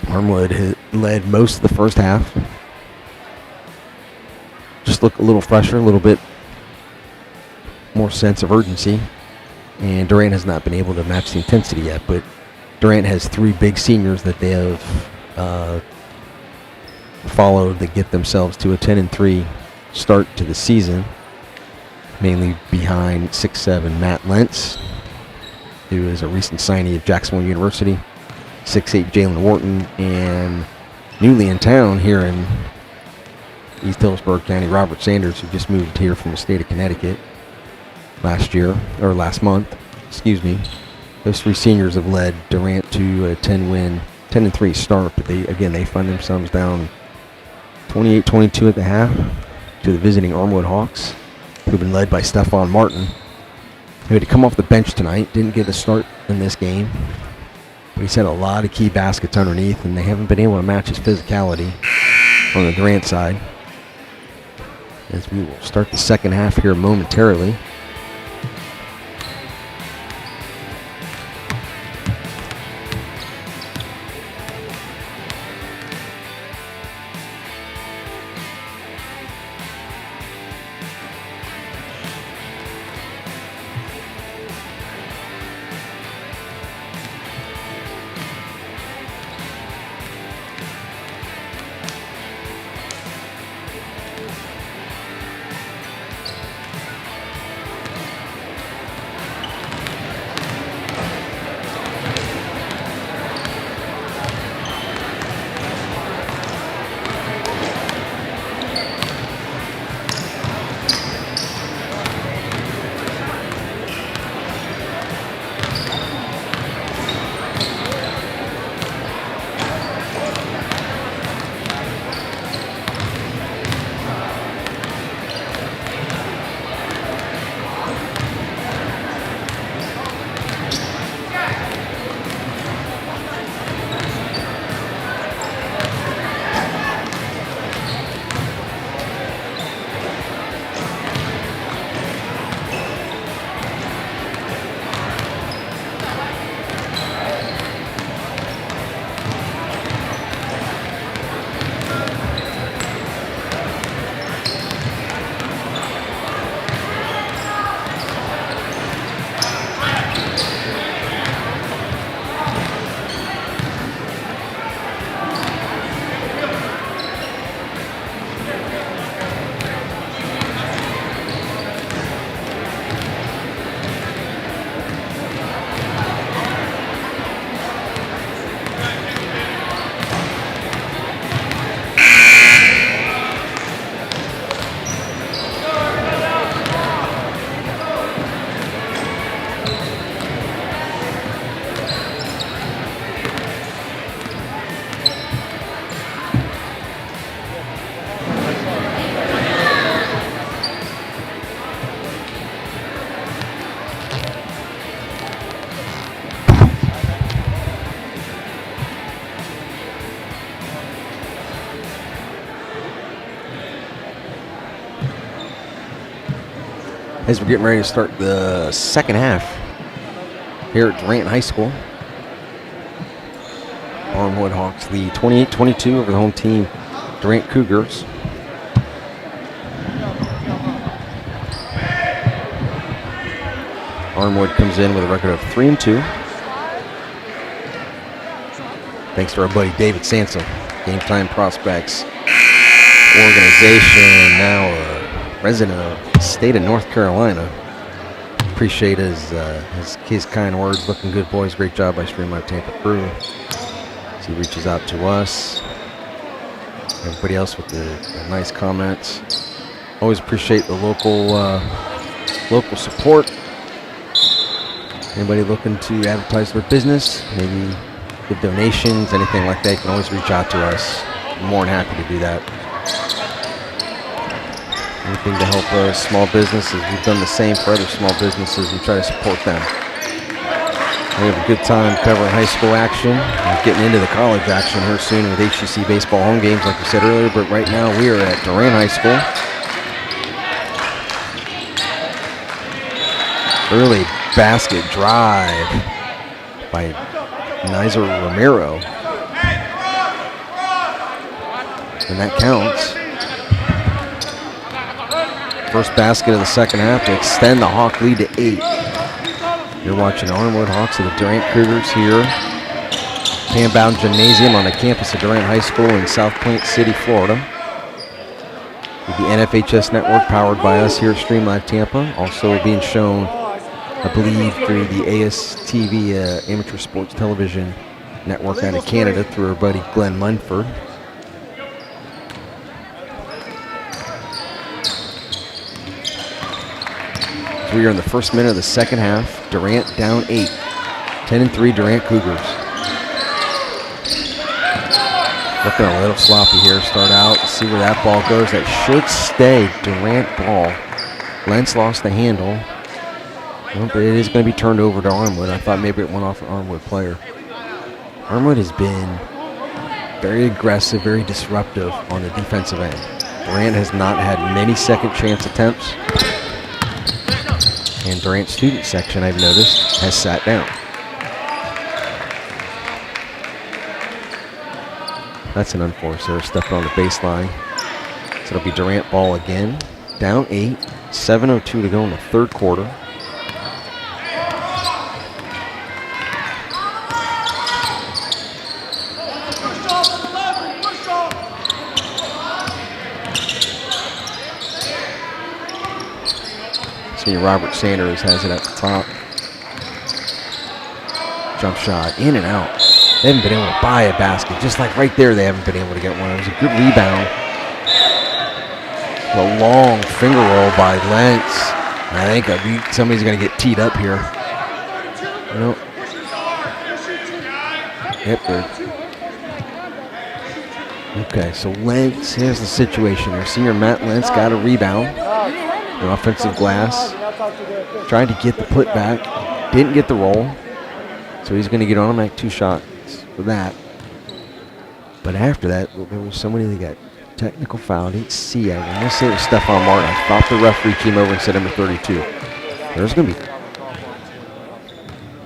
Armwood led most of the first half. Just look a little fresher, a little bit more sense of urgency. And Durant has not been able to match the intensity yet, but Durant has 3 big seniors that they have followed that get themselves to a 10-3 start to the season, mainly behind 6'7" Matt Lentz, who is a recent signee of Jacksonville University, 6'8" Jalen Wharton, and newly in town here in East Hillsborough County, Robert Sanders, who just moved here from the state of Connecticut last month. Those 3 seniors have led Durant to a 10-3 start, but they find themselves down 28-22 at the half to the visiting Armwood Hawks, who've been led by Stephon Martin, who had to come off the bench tonight, didn't get a start in this game. But he's had a lot of key baskets underneath, and they haven't been able to match his physicality on the Durant side. As we will start the second half here momentarily. As we're getting ready to start the second half here at Durant High School. Armwood Hawks lead 28-22 over the home team, Durant Cougars. Armwood comes in with a record of 3-2. Thanks to our buddy David Sansom, Game Time Prospects organization, now a resident of the state of North Carolina. Appreciate his kind words. Looking good, boys. Great job by Streamline Tampa crew. As he reaches out to us. Everybody else with the nice comments. Always appreciate the local support. Anybody looking to advertise their business, maybe give donations, anything like that, you can always reach out to us. I'm more than happy to do that. Anything to help small businesses. We've done the same for other small businesses. We try to support them. We have a good time covering high school action. We're getting into the college action here soon with HCC baseball home games, like we said earlier. But right now we are at Durant High School. Early basket drive by Nizer Romero. And that counts. First basket of the second half to extend the Hawk lead to 8. You're watching Armwood Hawks of the Durant Cougars here. Canbound Gymnasium on the campus of Durant High School in South Point City, Florida. With the NFHS network powered by us here at Stream Live Tampa. Also being shown, I believe, through the ASTV Amateur Sports Television Network out of Canada through our buddy Glenn Munford. So we are in the first minute of the second half. Durant down 8. 10-3 Durant Cougars. Looking a little sloppy here. Start out, see where that ball goes. That should stay Durant ball. Lentz lost the handle. Well, but it is going to be turned over to Armwood. I thought maybe it went off an Armwood player. Armwood has been very aggressive, very disruptive on the defensive end. Durant has not had many second chance attempts. And Durant's student section, I've noticed, has sat down. That's an unforced error. Stepped on the baseline. So it'll be Durant ball again. Down 8. 7:02 to go in the third quarter. Robert Sanders has it at the top. Jump shot, in and out. They haven't been able to buy a basket. Just like right there, they haven't been able to get one. It was a good rebound. A long finger roll by Lentz. I think somebody's going to get teed up here. Nope. Yep, okay, so Lentz, here's the situation. Our senior Matt Lentz got a rebound. An offensive glass. Trying to get the putback. Didn't get the roll. So he's going to get automatic 2 shots for that. But after that, there was somebody that got technical foul. I didn't see it. I'm going to say it was Stephon Martin. I thought the referee came over and said number 32. There's going to be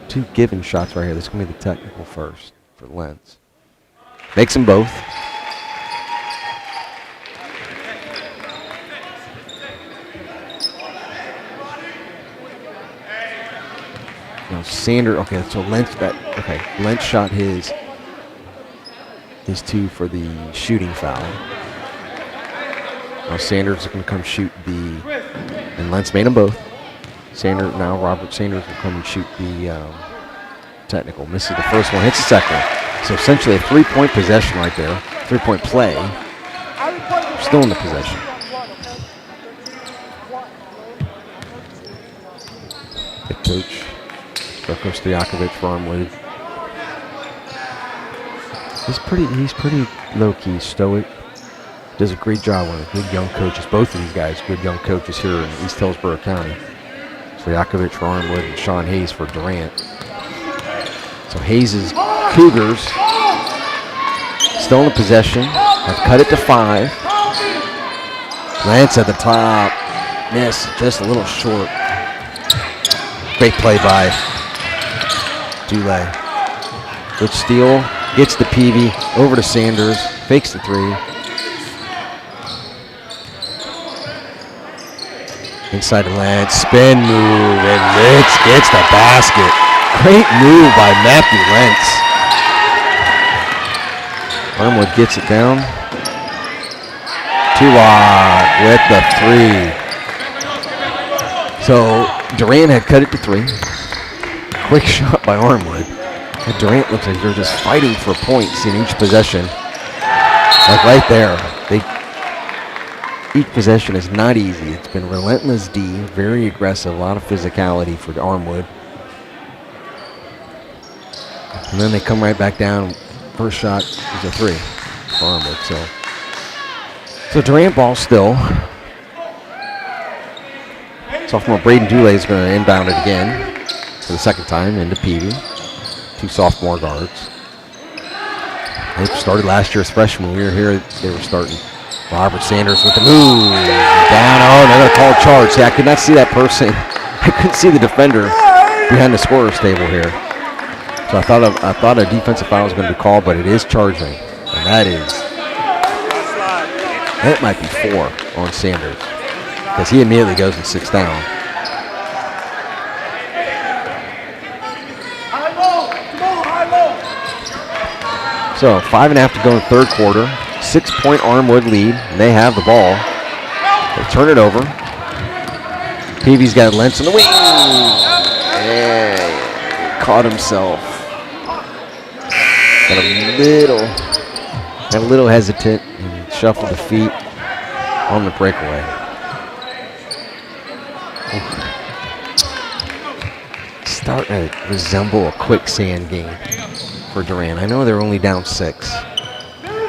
2 given shots right here. This is going to be the technical first for Lentz. Makes them both. Sanders, okay, so Lentz shot his 2 for the shooting foul. Now Sanders is going to come shoot and Lentz made them both. Robert Sanders will come and shoot the technical. Misses the first one, hits the second one. So essentially a 3-point possession right there, 3-point play. We're still in the possession. Good coach. Coach Stojakovic for Armwood. He's pretty low-key, stoic. Does a great job with good young coaches. Both of these guys, good young coaches here in East Hillsborough County. Stojakovic for Armwood and Sean Hayes for Durant. So Hayes' Cougars still in possession. Have cut it to 5. Lance at the top. Miss, just a little short. Great play by Dulé. Good steal, gets the PV, over to Sanders, fakes the 3. Inside the Lance, spin move, and Lentz gets the basket. Great move by Matthew Lentz. Armwood gets it down. Tulock with the 3. So Durant had cut it to 3. Quick shot by Armwood. And Durant looks like they're just fighting for points in each possession. Like right there. Each possession is not easy. It's been relentless D, very aggressive, a lot of physicality for Armwood. And then they come right back down. First shot is a 3 for Armwood. So Durant ball still. Sophomore Braden Dooley is going to inbound it again for the second time into Peavy. 2 sophomore guards. They started last year as freshmen. When we were here, they were starting. Robert Sanders with the move. Down. Oh, they're going to call a charge. See, I could not see that person. I couldn't see the defender behind the scorer's table here. So I thought a defensive foul was going to be called, but it is charging. And that might be 4 on Sanders, because he immediately goes and sits down. So 5.5 to go in the third quarter. 6-point Armwood lead. And they have the ball. They turn it over. Peavy's got Lentz on the wing. Yeah, he caught himself. Got a little hesitant and shuffled the feet on the breakaway. Starting to resemble a quicksand game for Durant. I know they're only down 6.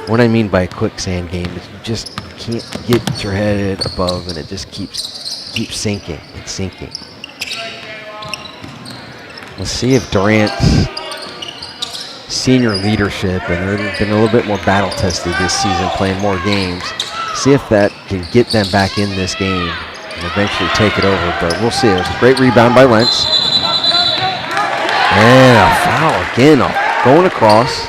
What I mean by a quicksand game is you just can't get your head above, and it just keeps sinking and sinking. Let's see if Durant's senior leadership, and they've been a little bit more battle tested this season, playing more games. See if that can get them back in this game and eventually take it over. But we'll see. It was a great rebound by Lentz. And a foul again, going across.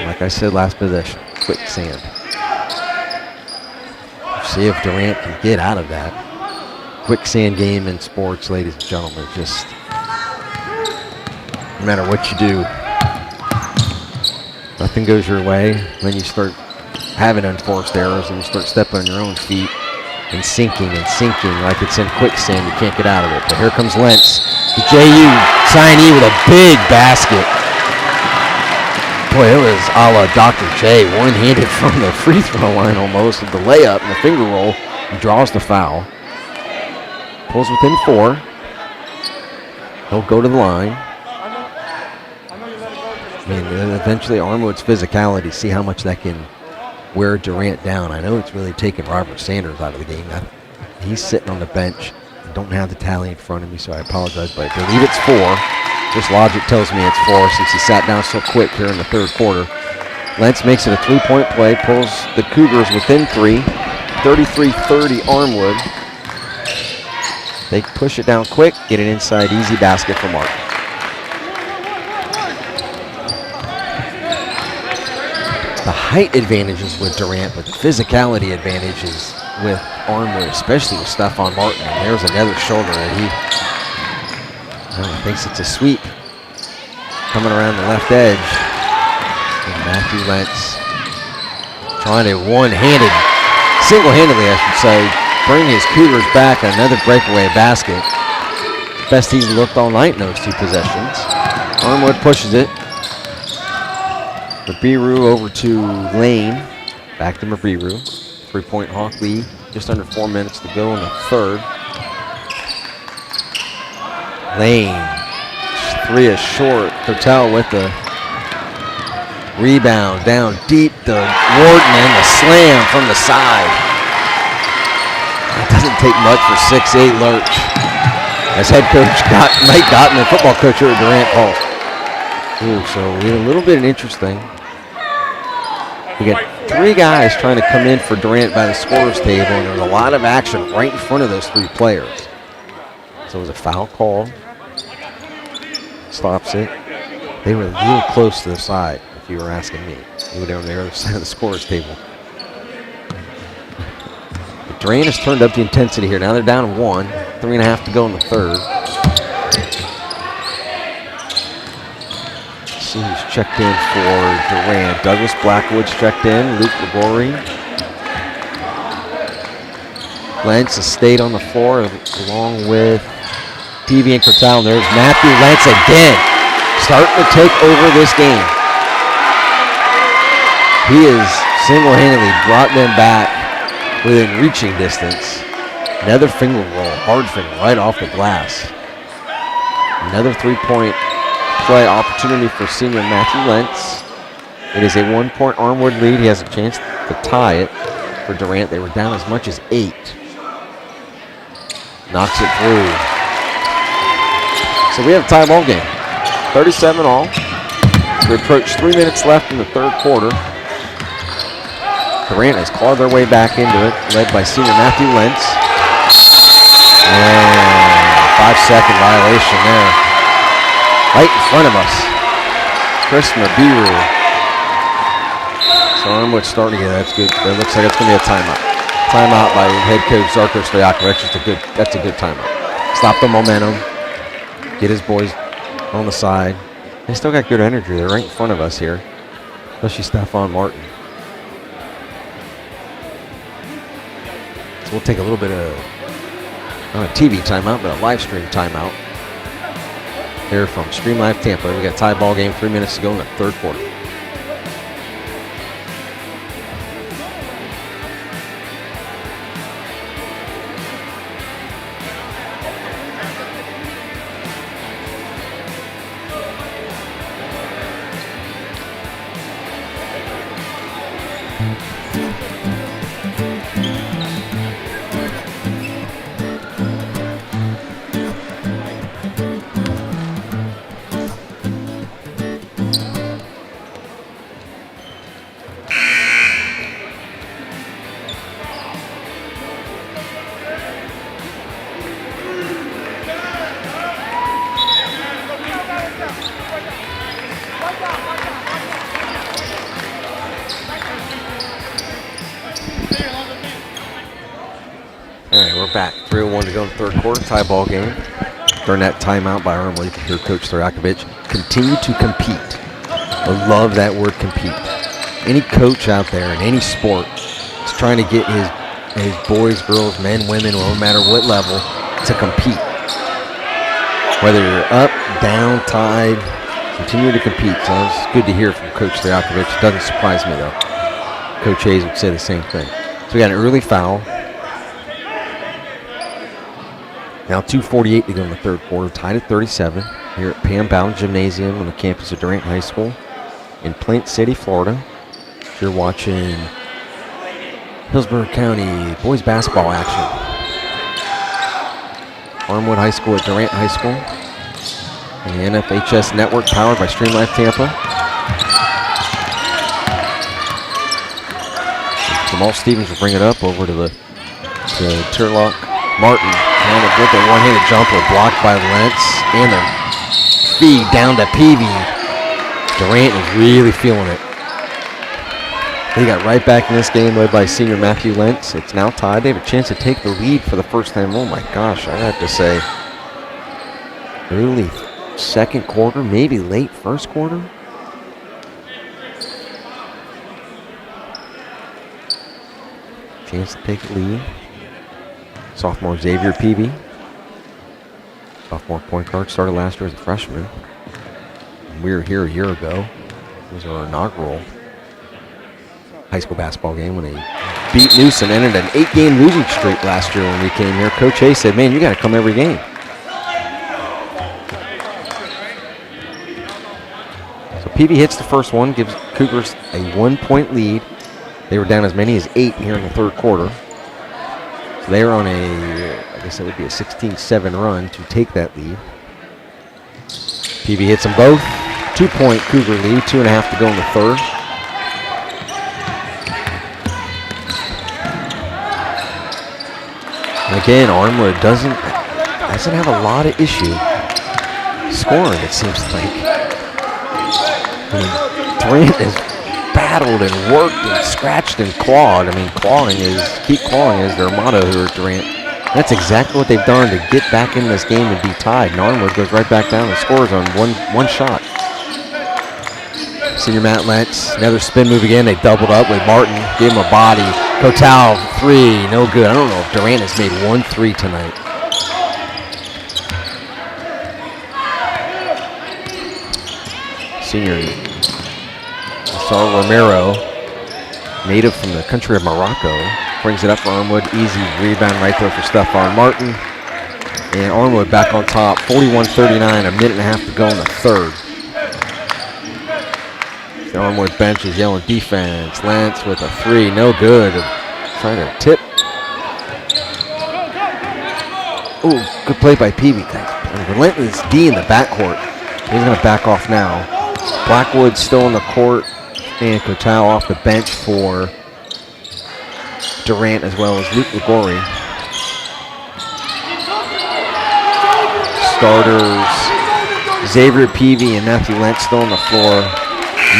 Like I said last possession, quicksand. See if Durant can get out of that. Quicksand game in sports, ladies and gentlemen. Just no matter what you do, nothing goes your way. Then you start having unforced errors and you start stepping on your own feet and sinking like it's in quicksand. You can't get out of it. But here comes Lentz, the JU signee, with a big basket. Boy, it was a la Dr. J, one-handed from the free throw line almost, with the layup and the finger roll. He draws the foul. Pulls within 4. He'll go to the line. I mean, eventually Armwood's physicality, see how much that can wear Durant down. I know it's really taken Robert Sanders out of the game. He's sitting on the bench. I don't have the tally in front of me, so I apologize, but I believe it's 4. Just logic tells me it's 4 since he sat down so quick here in the third quarter. Lentz makes it a 3-point play, pulls the Cougars within 3. 33-30 Armwood. They push it down quick, get it inside, easy basket for Martin. The height advantage is with Durant, but the physicality advantage is with Armwood, especially with Stephon Martin. And there's another shoulder that he thinks it's a sweep. Coming around the left edge. And Matthew Lentz trying to single-handedly, I should say, bring his Cougars back another breakaway basket. Best he's looked all night in those 2 possessions. Armwood pushes it. Mabiru over to Lane. Back to Mabiru. 3-point Hawk lead. Just under 4 minutes to go in the third. Lane. 3 is short. Cotel with the rebound. Down deep to Wharton, and the slam from the side. It doesn't take much for 6'8" Lurch. As head coach Mike Gottman, the football coach here at Durant, calls. So we had a little bit interesting. We got 3 guys trying to come in for Durant by the scorer's table, and there was a lot of action right in front of those 3 players. So it was a foul call. Stops it. They were a little close to the side, if you were asking me. They were on the other side of the scorer's table. But Durant has turned up the intensity here. Now they're down 1. 3.5 to go in the third. Who's checked in for Durant? Douglas Blackwood's checked in. Luke Ligori. Lentz has stayed on the floor along with Peavy and Cotel. And there's Matthew Lentz again, starting to take over this game. He has single-handedly brought them back within reaching distance. Another finger roll, hard finger, right off the glass. Another 3-point play opportunity for senior Matthew Lentz. It is a 1-point Armwood lead. He has a chance to tie it for Durant. They were down as much as 8. Knocks it through. So we have a tie ball game. 37 all. We approach 3 minutes left in the third quarter. Durant has clawed their way back into it, led by senior Matthew Lentz. And 5-second violation there. Right in front of us. Chris Mabiru. So Armwood starting again. That's good. It looks like it's going to be a timeout. Timeout by head coach Zarko Stojakovic. That's a good timeout. Stop the momentum. Get his boys on the side. They still got good energy. They're right in front of us here. Especially Stephon Martin. So we'll take a little bit of, not a TV timeout, but a live stream timeout. Here from Stream Live Tampa. We got a tie ball game, 3 minutes to go in the third quarter. All right, we're back. 3:01 to go in the third quarter, tie ball game. During that timeout by Armwood, you can hear Coach Stojakovic continue to compete. I love that word, compete. Any coach out there in any sport is trying to get his boys, girls, men, women, no matter what level, to compete. Whether you're up, down, tied, continue to compete. So it's good to hear from Coach Stojakovic. Doesn't surprise me, though. Coach Hayes would say the same thing. So we got an early foul. Now 2:48 to go in the third quarter, tied at 37 here at Pam Bowden Gymnasium on the campus of Durant High School in Plant City, Florida. If you're watching Hillsborough County boys basketball action. Armwood High School at Durant High School. And the NFHS network powered by Stream Live Tampa. Jamal Stevens will bring it up over to Turlock. Martin trying to get the one-handed jumper blocked by Lentz. And the feed down to Peavy. Durant is really feeling it. They got right back in this game, led by senior Matthew Lentz. It's now tied. They have a chance to take the lead for the first time. Oh my gosh, I have to say, early second quarter, maybe late first quarter. Chance to take the lead. Sophomore Xavier Peavy. Sophomore point guard, started last year as a freshman. We were here a year ago. It was our inaugural high school basketball game when they beat Newsom, ended an 8-game losing streak last year when we came here. Coach Hayes said, man, you got to come every game. So Peavy hits the first one, gives Cougars a 1-point lead. They were down as many as 8 here in the third quarter. So they were on I guess that would be a 16-7 run to take that lead. Peavy hits them both. 2-point Cougar lead, 2.5 to go in the third. And again, Armwood doesn't have a lot of issue scoring, it seems like. I mean, Durant has battled and worked and scratched and clawed. I mean, keep clawing is their motto here at Durant. That's exactly what they've done to get back in this game and be tied. And Armwood goes right back down and scores on one shot. Senior Matt Lentz, another spin move again. They doubled up with Martin, gave him a body. Kotal, 3, no good. I don't know if Durant has made 1 3 tonight. Senior Sar Romero, native from the country of Morocco, brings it up for Armwood. Easy rebound right there for Stephon Martin. And Armwood back on top, 41-39, a minute and a half to go in the third. The Armwood bench is yelling defense. Lance with a 3, no good. Trying to tip. Ooh, good play by Peavy. Relentless D in the backcourt. He's going to back off now. Blackwood still on the court, and Kotal off the bench for Durant as well as Luke Ligori. Starters, Xavier Peavy and Matthew Lentz still on the floor.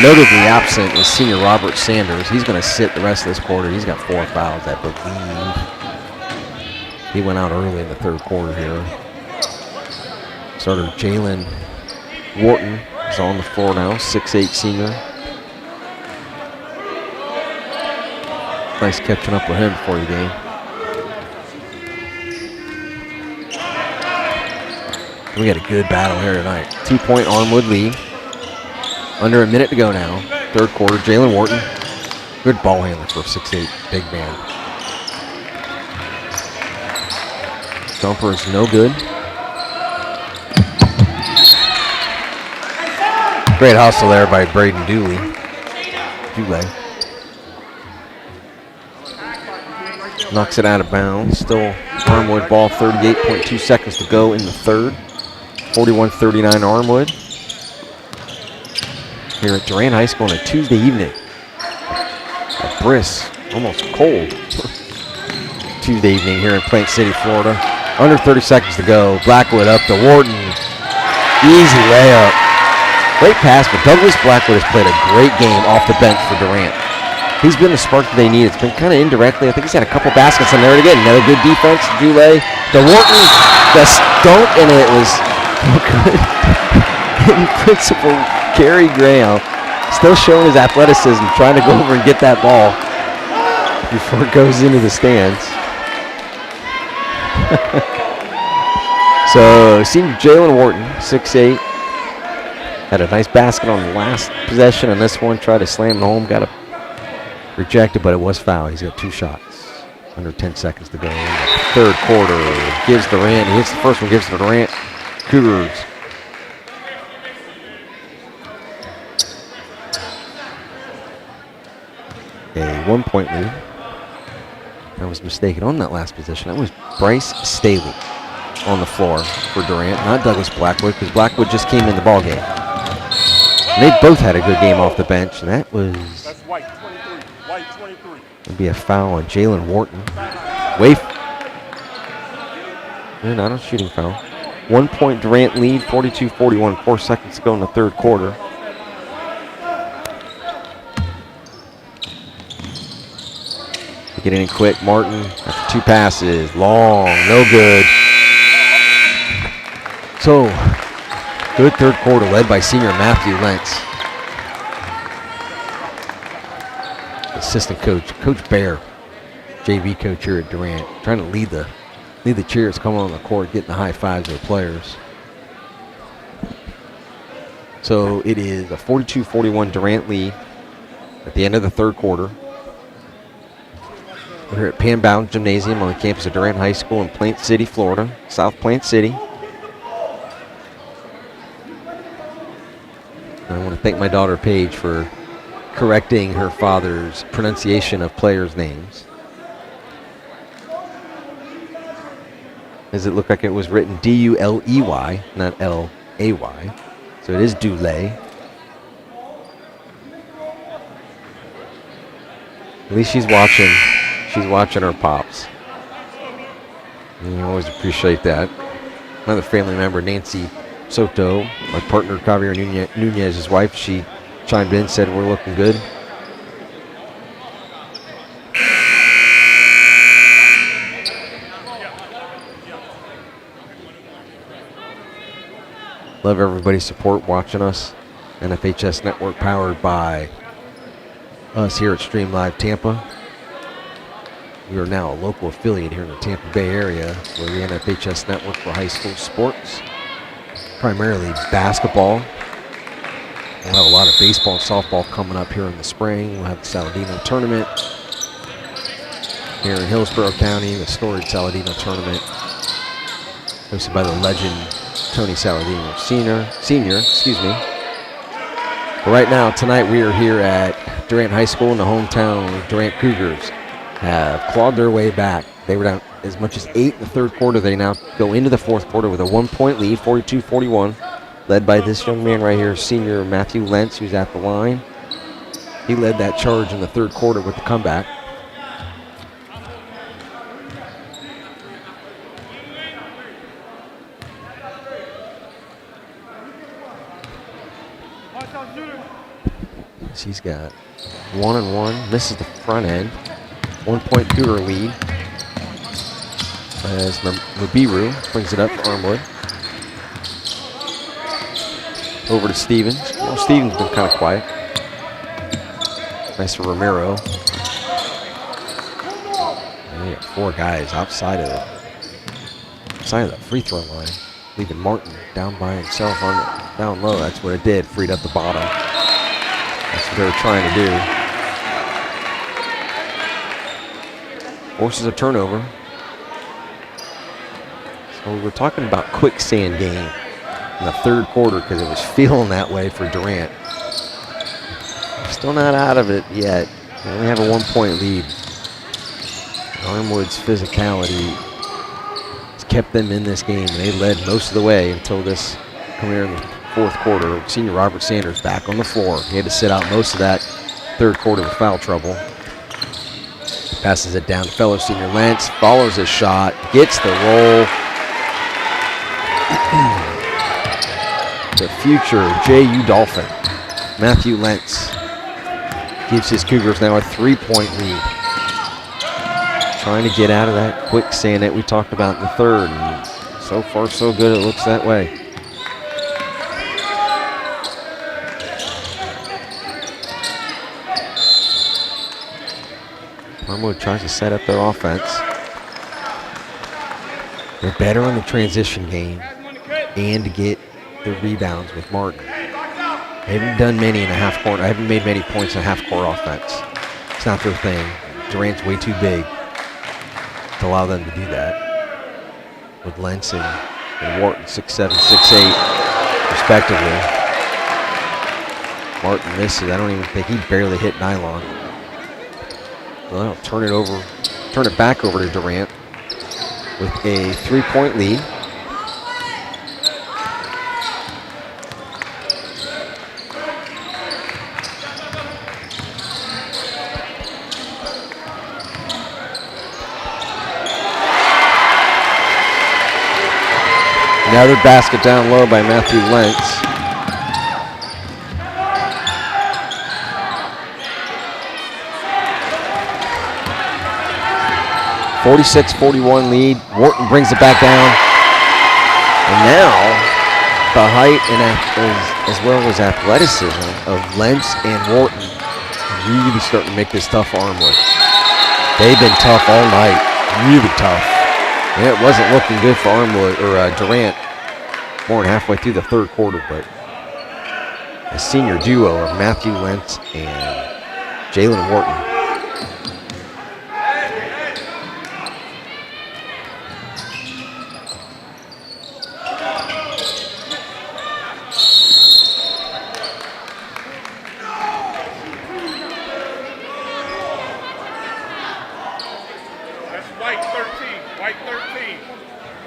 Notably absent is senior Robert Sanders. He's going to sit the rest of this quarter. He's got 4 fouls, I believe. He went out early in the third quarter here. Starter Jalen Wharton is on the floor now, 6'8" senior. Nice catching up with him before the game. We got a good battle here tonight. 2-point Armwood lead. Under a minute to go now. Third quarter, Jalen Wharton. Good ball handler for a 6'8" big man. Jumper is no good. Great hustle there by Braden Dooley. Knocks it out of bounds. Still Armwood ball, 38.2 seconds to go in the third. 41-39 Armwood. Here at Durant High School on a Tuesday evening. A brisk, almost cold Tuesday evening here in Plant City, Florida. Under 30 seconds to go. Blackwood up to Wharton. Easy layup. Great pass, but Douglas Blackwood has played a great game off the bench for Durant. He's been the spark that they need. It's been kind of indirectly. I think he's had a couple baskets in there again. Another good defense. Dulé to Wharton. The dunk, and it was good. In principle, Gary Graham still showing his athleticism, trying to go over and get that ball before it goes into the stands. So, senior Jalen Wharton, 6'8". Had a nice basket on the last possession, and this one tried to slam it home. Got it rejected, but it was foul. He's got 2 shots. Under 10 seconds to go in the third quarter. Gives Durant. He hits the first one, gives to Durant. Cougars. A 1-point lead. I was mistaken on that last position. That was Bryce Staley on the floor for Durant, not Douglas Blackwood, because Blackwood just came in the ball game. And they both had a good game off the bench, and that was. That's White 23. White 23. Would be a foul on Jalen Wharton. Not a shooting foul. 1-point Durant lead, 42-41. 4 seconds to go in the third quarter. Get in quick, Martin, after 2 passes, long, no good. So, good third quarter led by senior Matthew Lentz. Assistant coach, Coach Bear, JV coach here at Durant, trying to lead the cheers coming on the court, getting the high fives of the players. So it is a 42-41 Durant lead at the end of the third quarter. We're here at Pan Bowden Gymnasium on the campus of Durant High School in Plant City, Florida, South Plant City. I want to thank my daughter Paige for correcting her father's pronunciation of players' names. Does it look like it was written D-U-L-E-Y, not L-A-Y? So it is Dulé. At least she's watching. She's watching her pops. And I always appreciate that. Another family member, Nancy Soto, my partner, Javier Nunez's wife, she chimed in, said we're looking good. Love everybody's support watching us. NFHS Network powered by us here at Stream Live Tampa. We are now a local affiliate here in the Tampa Bay area. We're the NFHS Network for high school sports, primarily basketball. We'll have a lot of baseball and softball coming up here in the spring. We'll have the Saladino tournament here in Hillsborough County, the storied Saladino tournament, hosted by the legend Tony Saladino Senior. But right now, tonight, we are here at Durant High School, in the hometown Durant Cougars have clawed their way back. They were down as much as 8 in the third quarter. They now go into the fourth quarter with a 1-point lead, 42-41, led by this young man right here, senior Matthew Lentz, who's at the line. He led that charge in the third quarter with the comeback. He's got 1-1, misses the front end. 1-point Cougar lead as Mubiru brings it up for Armwood. Over to Stevens. Well, Stevens been kind of quiet. Nice for Romero. And we got 4 guys outside of the free throw line, leaving Martin down by himself down low. That's what it did. Freed up the bottom. That's what they were trying to do. Forces a turnover. So we were talking about quicksand game in the third quarter because it was feeling that way for Durant. Still not out of it yet. They only have a 1-point lead. Armwood's physicality has kept them in this game, and they led most of the way until this coming here in the fourth quarter. Senior Robert Sanders back on the floor. He had to sit out most of that third quarter with foul trouble. Passes it down to fellow senior Lentz, follows his shot, gets the roll. The future JU Dolphin, Matthew Lentz, gives his Cougars now a 3-point lead. Trying to get out of that quicksand that we talked about in the third, and so far so good, it looks that way. Armwood tries to set up their offense. They're better in the transition game and to get the rebounds with Martin. They haven't done many in the half court. I haven't made many points in half court offense. It's not their thing. Durant's way too big to allow them to do that. With Lentz and Wharton 6'7", 6'8", respectively. Martin misses. I don't even think he barely hit nylon. Well, turn it back over to Durant with a 3-point lead. Another basket down low by Matthew Lentz. 46-41 lead. Wharton brings it back down. And now, the height and as well as athleticism of Lentz and Wharton really starting to make this tough for Armwood. They've been tough all night, really tough. And it wasn't looking good for Armwood or Durant more than halfway through the third quarter, but a senior duo of Matthew Lentz and Jalen Wharton.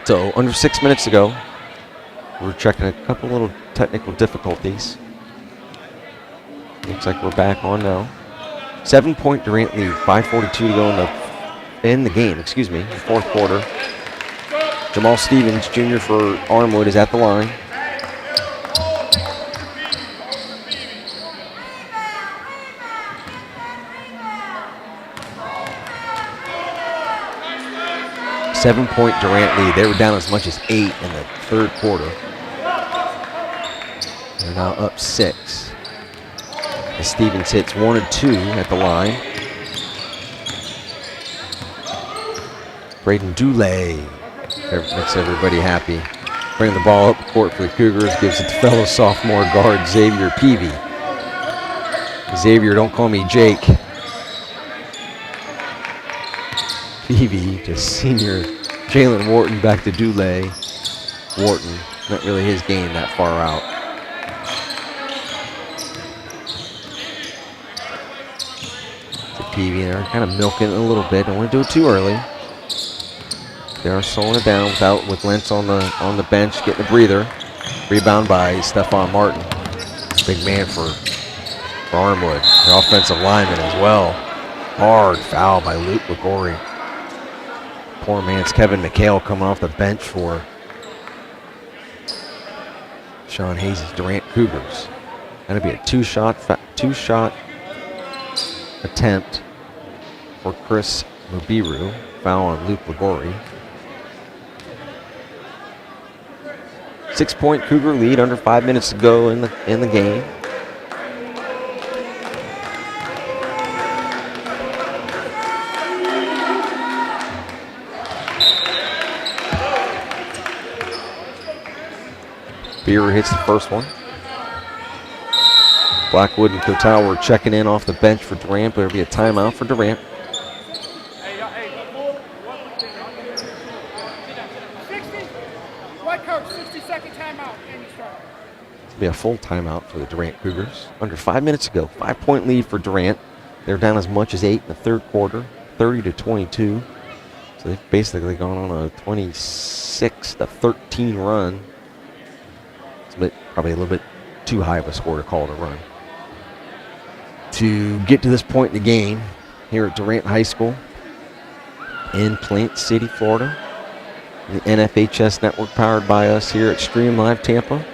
So under 6 minutes ago, we're checking a couple little technical difficulties. Looks like we're back on now. 7-point Durant lead, 5:42 to go in the game, the fourth quarter. Jamal Stevens, junior for Armwood, is at the line. Seven-point Durant lead. They were down as much as 8 in the third quarter. They're now up 6. As Stevens hits 1 and 2 at the line. Braden Dulé makes everybody happy. Bringing the ball up the court for the Cougars. Gives it to fellow sophomore guard Xavier Peavy. Xavier, don't call me Jake. Peavy to senior Jalen Wharton, back to Dulé. Wharton, not really his game that far out. Peavy. They're kind of milking it a little bit. Don't want to do it too early. They are slowing it down with Lentz on the bench, getting a breather. Rebound by Stephon Martin. Big man for Armwood. The offensive lineman as well. Hard foul by Luke Ligori. Poor man's Kevin McHale coming off the bench for Sean Hayes' Durant Cougars. That'll be a two-shot attempt for Chris Mubiru. Foul on Luke Ligori. 6-point Cougar lead, under 5 minutes to go in the game. Beer hits the first one. Blackwood and Kotal were checking in off the bench for Durant, but there'll be a timeout for Durant. 60-second timeout, and you start. It'll be a full timeout for the Durant Cougars. Under 5 minutes to go. 5-point lead for Durant. They're down as much as 8 in the third quarter, 30-22. So they've basically gone on a 26-13 run. It's probably a little bit too high of a score to call it a run. To get to this point in the game, here at Durant High School in Plant City, Florida, the NFHS network powered by us here at Stream Live Tampa.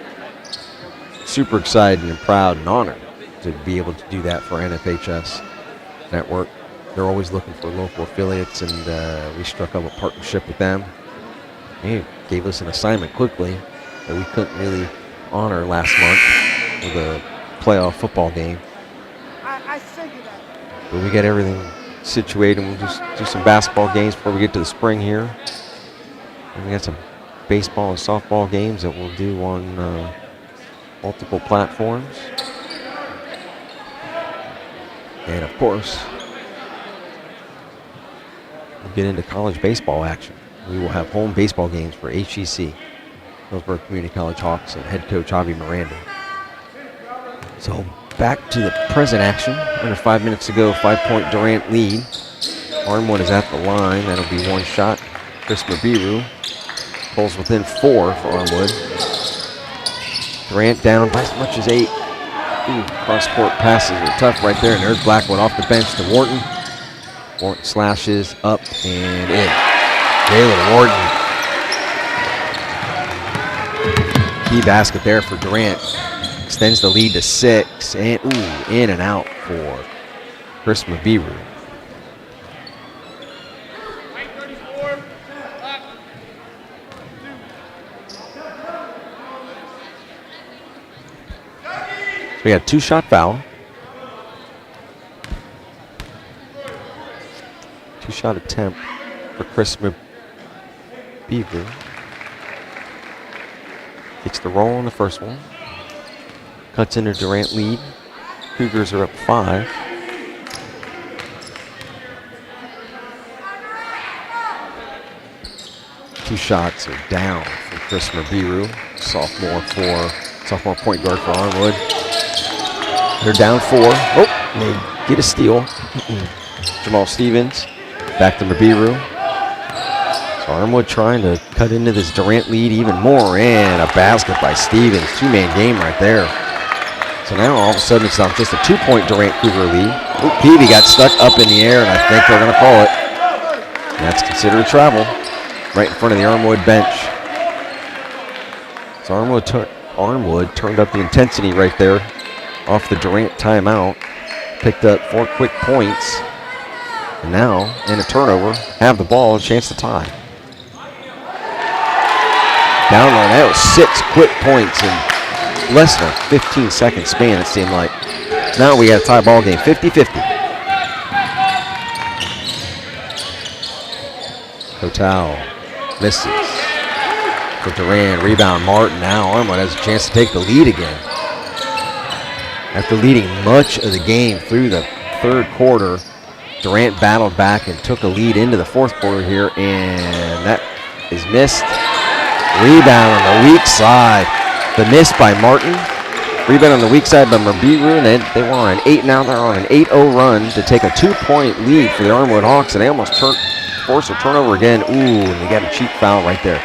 Super excited and proud and honored to be able to do that for NFHS network. They're always looking for local affiliates, and we struck up a partnership with them. They gave us an assignment quickly that we couldn't really honor last month with a playoff football game. I figured that. But we got everything situated, and we'll just do some basketball games before we get to the spring here. And we got some baseball and softball games that we'll do on multiple platforms. And of course, we'll get into college baseball action. We will have home baseball games for HEC, Hillsborough Community College Hawks, and head coach Javi Miranda. So back to the present action. Under 5 minutes to go, 5-point Durant lead. Armwood is at the line. That'll be one shot. Chris Mabiru pulls within 4 for Armwood. Durant down by as much as 8. Cross-court passes are tough right there. And there's Blackwood off the bench to Wharton. Wharton slashes up and in. Jalen Wharton. Key basket there for Durant. Extends the lead to 6. And in and out for Chris Mabiru. We got a 2-shot foul. 2-shot attempt for Chris Beaver. Gets the roll on the first one. Cuts into Durant lead. Cougars are up 5. Two shots are down for Chris Mabiru, sophomore point guard for Armwood. They're down 4. Oh, they get a steal. Jamal Stevens back to Mabiru. So Armwood trying to cut into this Durant lead even more, and a basket by Stevens. 2-man game right there. So now all of a sudden it's not just a 2-point Durant Cougar lead. Peavy got stuck up in the air, and I think they're going to call it. And that's considered a travel right in front of the Armwood bench. So Armwood turned up the intensity right there off the Durant timeout. Picked up 4 quick points. And now, in a turnover, have the ball, a chance to tie. Down low, that was 6 quick points in less than a 15-second span, it seemed like. Now we got a tie ball game, 50-50. Kotal misses for Durant. Rebound Martin. Now Armwood has a chance to take the lead again. After leading much of the game through the third quarter, Durant battled back and took a lead into the fourth quarter here, and that is missed. Rebound on the weak side. The miss by Martin. Rebound on the weak side by Mabiru, and they were on an 8 now. They're on an 8-0 run to take a 2-point lead for the Armwood Hawks, and they almost forced a turnover again. Ooh, and they got a cheap foul right there.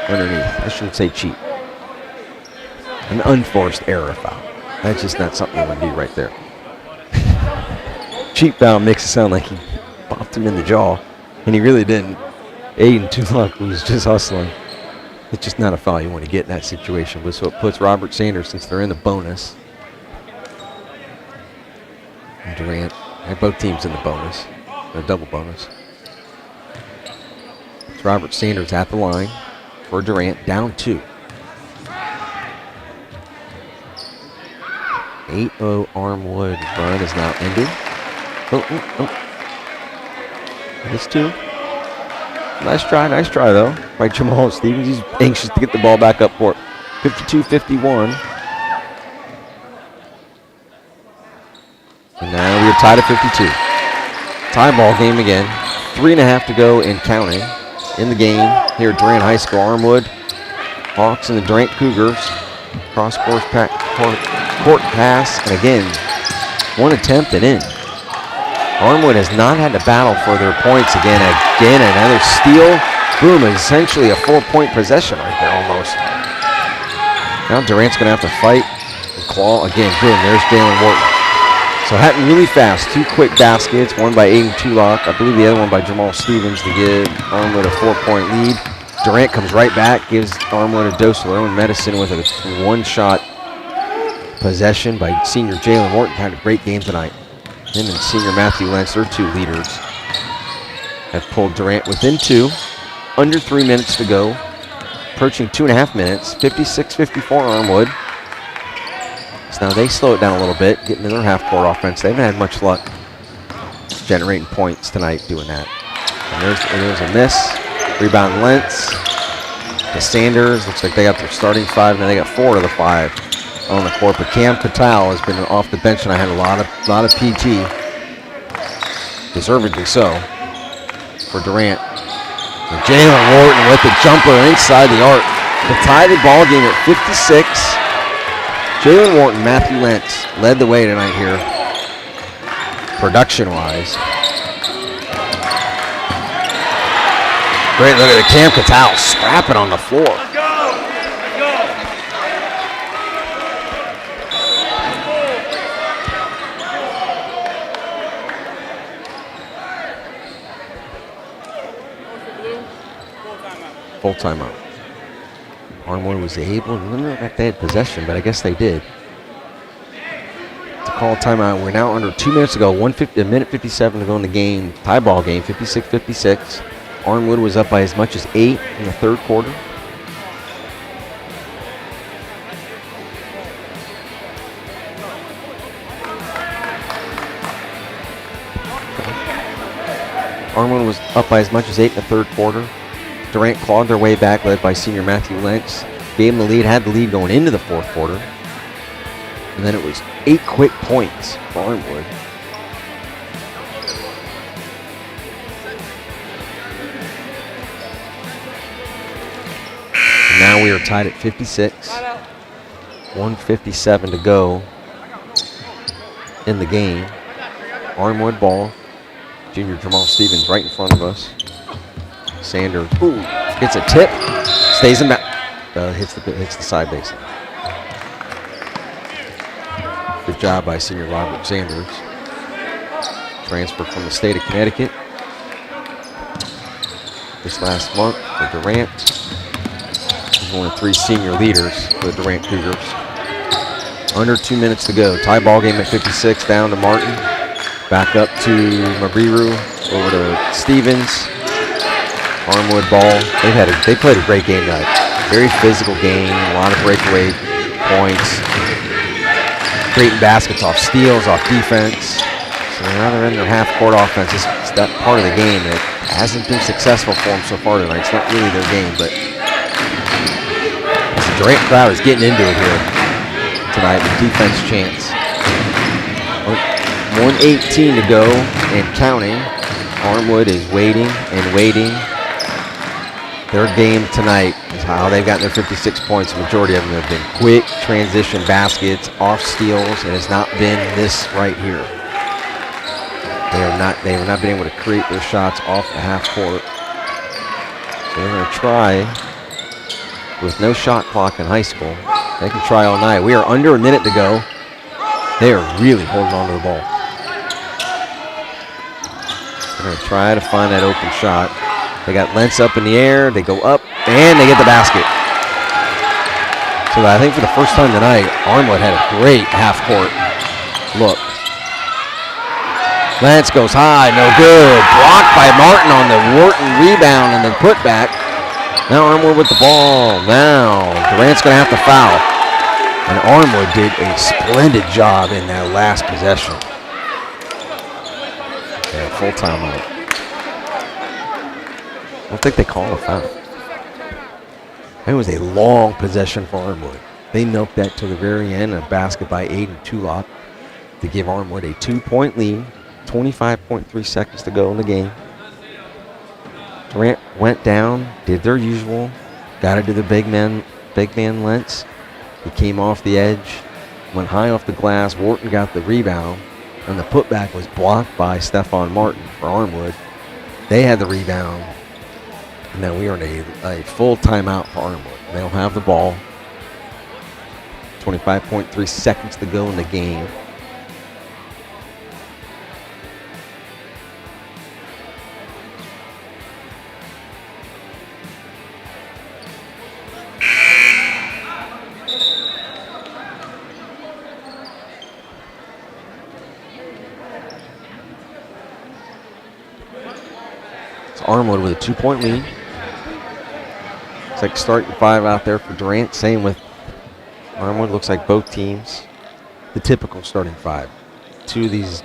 Underneath. I shouldn't say cheap. An unforced error foul. That's just not something that would be right there. Cheap foul makes it sound like he popped him in the jaw, and he really didn't. Aiden Tulloch was just hustling. It's just not a foul you want to get in that situation, but so it puts Robert Sanders, since they're in the bonus. And Durant, both teams in the bonus, a double bonus. It's Robert Sanders at the line for Durant, down 2. 8-0 Armwood run is now ended. This 2. Nice try though by Jamal Stevens. He's anxious to get the ball back up for it. 52-51. And now we are tied at 52. Tie ball game again. 3.5 to go and counting in the game here at Durant High School. Armwood Hawks and the Durant Cougars. Cross court pass, and again, one attempt and in. Armwood has not had to battle for their points again. Another steal. Boom, essentially a 4-point possession right there almost. Now Durant's going to have to fight and claw again. Boom, there's Jalen Wharton. So it happened really fast. 2 quick baskets, one by Aiden Tulloch, I believe the other one by Jamal Stevens to give Armwood a 4-point lead. Durant comes right back, gives Armwood a dose of their own medicine with a 1-shot possession by senior Jalen Wharton. Had a great game tonight. Him and senior Matthew Lentz, their 2 leaders, have pulled Durant within 2. Under 3 minutes to go. Approaching 2.5 minutes. 56-54 Armwood. So now they slow it down a little bit, getting to their half-court offense. They haven't had much luck generating points tonight doing that. And there's a miss. Rebound Lentz to Sanders. Looks like they got their starting 5. Now they got 4 of the 5 on the court. But Cam Patel has been off the bench, and I had a lot of PT, deservedly so, for Durant. And Jalen Wharton with the jumper inside the arc to tie the ball game at 56. Jalen Wharton, Matthew Lentz led the way tonight here, production-wise. Great look at the Cam Patel scrapping on the floor. Let's go. Full timeout. Armwood was able, I don't know if they had possession, but I guess they did, to call a timeout. We're now under 2 minutes to go, 1 minute 57 to go in the game. Tie ball game, 56-56. Armwood was up by as much as 8 in the 3rd quarter. Armwood was up by as much as 8 in the 3rd quarter. Durant clawed their way back, led by senior Matthew Lentz. Gave them the lead, had the lead going into the 4th quarter. And then it was 8 quick points for Armwood. And now we are tied at 56. 1:57 to go in the game. Armwood ball. Junior Jamal Stevens right in front of us. Sanders, gets a tip, stays in back, hits the side baseline. Good job by senior Robert Sanders. Transferred from the state of Connecticut this last month for Durant. He's one of 3 senior leaders for the Durant Cougars. Under 2 minutes to go. Tie ball game at 56, down to Martin. Back up to Mabiru, over to Stevens. Armwood ball. They played a great game tonight. Very physical game, a lot of breakaway points. Creating baskets off steals, off defense. So now they're in their half-court offense. It's that part of the game that hasn't been successful for them so far tonight. It's not really their game, but the Durant crowd is getting into it here tonight. The defense chance. 1:18 to go and counting. Armwood is waiting and waiting. their game tonight is how they've gotten their 56 points. The majority of them have been quick transition baskets, off steals, and it's not been this right here. They have not been able to create their shots off the half court. So they're going to try with no shot clock in high school. They can try all night. We are under a minute to go. They are really holding on to the ball. They're going to try to find that open shot. They got Lentz up in the air. They go up, and they get the basket. So I think for the first time tonight, Armwood had a great half-court look. Lentz goes high, no good. Blocked by Martin on the Wharton rebound and then put back. Now Armwood with the ball. Now Durant's going to have to foul. And Armwood did a splendid job in that last possession. Yeah, full timeout. I don't think they call a foul. It was a long possession for Armwood. They milked that to the very end, a basket by Aiden Tulop to give Armwood a 2-point lead. 25.3 seconds to go in the game. Durant went down, did their usual, got it to the big man Lentz. He came off the edge, went high off the glass. Wharton got the rebound, and the putback was blocked by Stephon Martin for Armwood. They had the rebound, and then we are in a full timeout for Armwood. They don't have the ball. 25.3 seconds to go in the game. Armwood with a 2-point lead. It's like starting 5 out there for Durant. Same with Armwood. Looks like both teams. The typical starting 5. 2 of these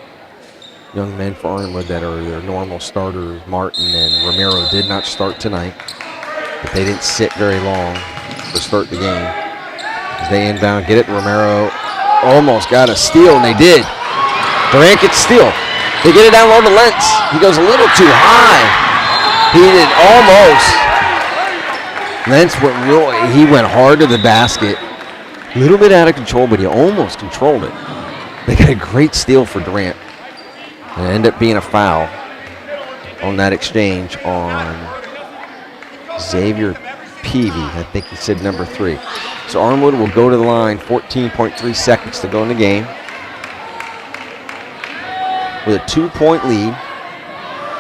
young men for Armwood that are their normal starters, Martin and Romero, did not start tonight. But they didn't sit very long to start the game. As they inbound, get it. Romero almost got a steal, and they did. Durant gets steal. They get it down low to Lentz. He goes a little too high. He did almost. Lentz he went hard to the basket. A little bit out of control, but he almost controlled it. They got a great steal for Durant. And it ended up being a foul on that exchange on Xavier Peavy. I think he said number 3. So Armwood will go to the line. 14.3 seconds to go in the game. With a 2-point lead.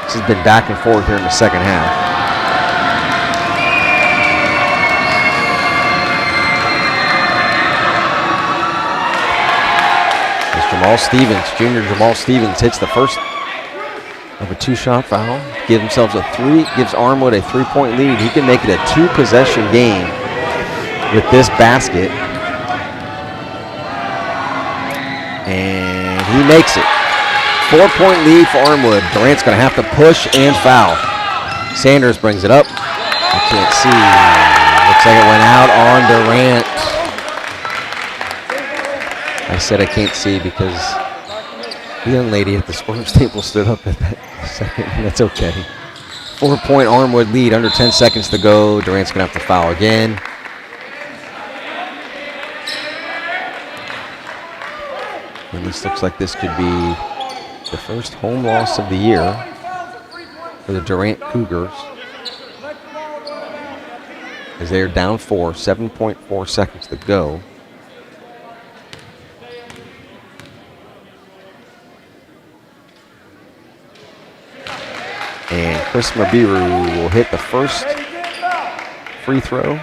This has been back and forth here in the second half. As Junior Jamal Stevens hits the first of a 2-shot foul. Gives Armwood a 3-point lead. He can make it a 2-possession game with this basket. And he makes it. 4-point lead for Armwood. Durant's going to have to push and foul. Sanders brings it up. I can't see. Looks like it went out on Durant. I said I can't see because the young lady at the scorer's table stood up at that second. That's okay. 4-point Armwood lead, under 10 seconds to go. Durant's going to have to foul again. And this looks like this could be the first home loss of the year for the Durant Cougars, as they are down 4, 7.4 seconds to go. And Chris Mabiru will hit the first free throw.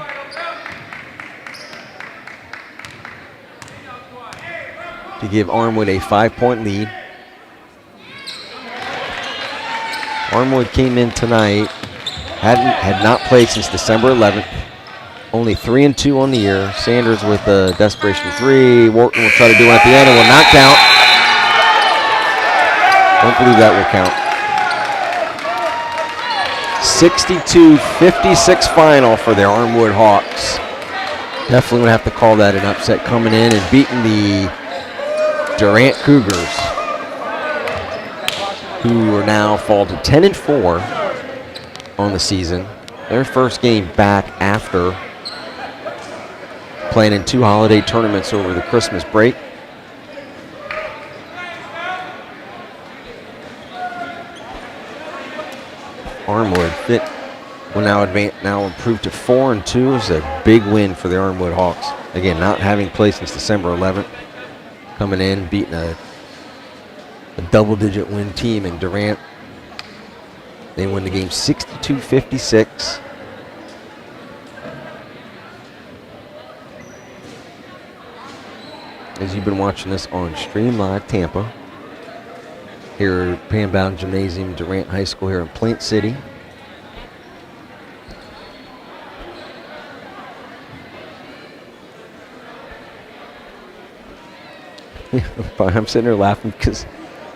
To give Armwood a 5-point lead. Armwood came in tonight, had not played since December 11th. Only 3-2 on the year. Sanders with a desperation 3. Wharton will try to do one at the end. It will not count. Don't believe that will count. 62-56 final for the Armwood Hawks. Definitely would have to call that an upset, coming in and beating the Durant Cougars, who are now fall to 10-4 on the season, Their first game back after playing in 2 holiday tournaments over the Christmas break. Armwood fit will now improve to 4-2. It's a big win for the Armwood Hawks. Again, not having played since December 11th. Coming in, beating a double-digit win team in Durant. They win the game 62-56. As you've been watching this on Stream Live Tampa, here at Pam Bowden Gymnasium, Durant High School here in Plant City. I'm sitting there laughing because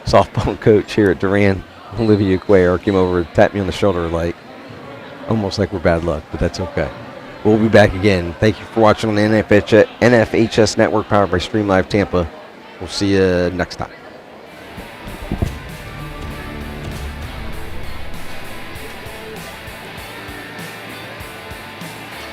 softball coach here at Durant, Olivia Cuellar, came over and tapped me on the shoulder almost like we're bad luck, but that's okay. We'll be back again. Thank you for watching on the NFHS Network powered by Stream Live Tampa. We'll see you next time.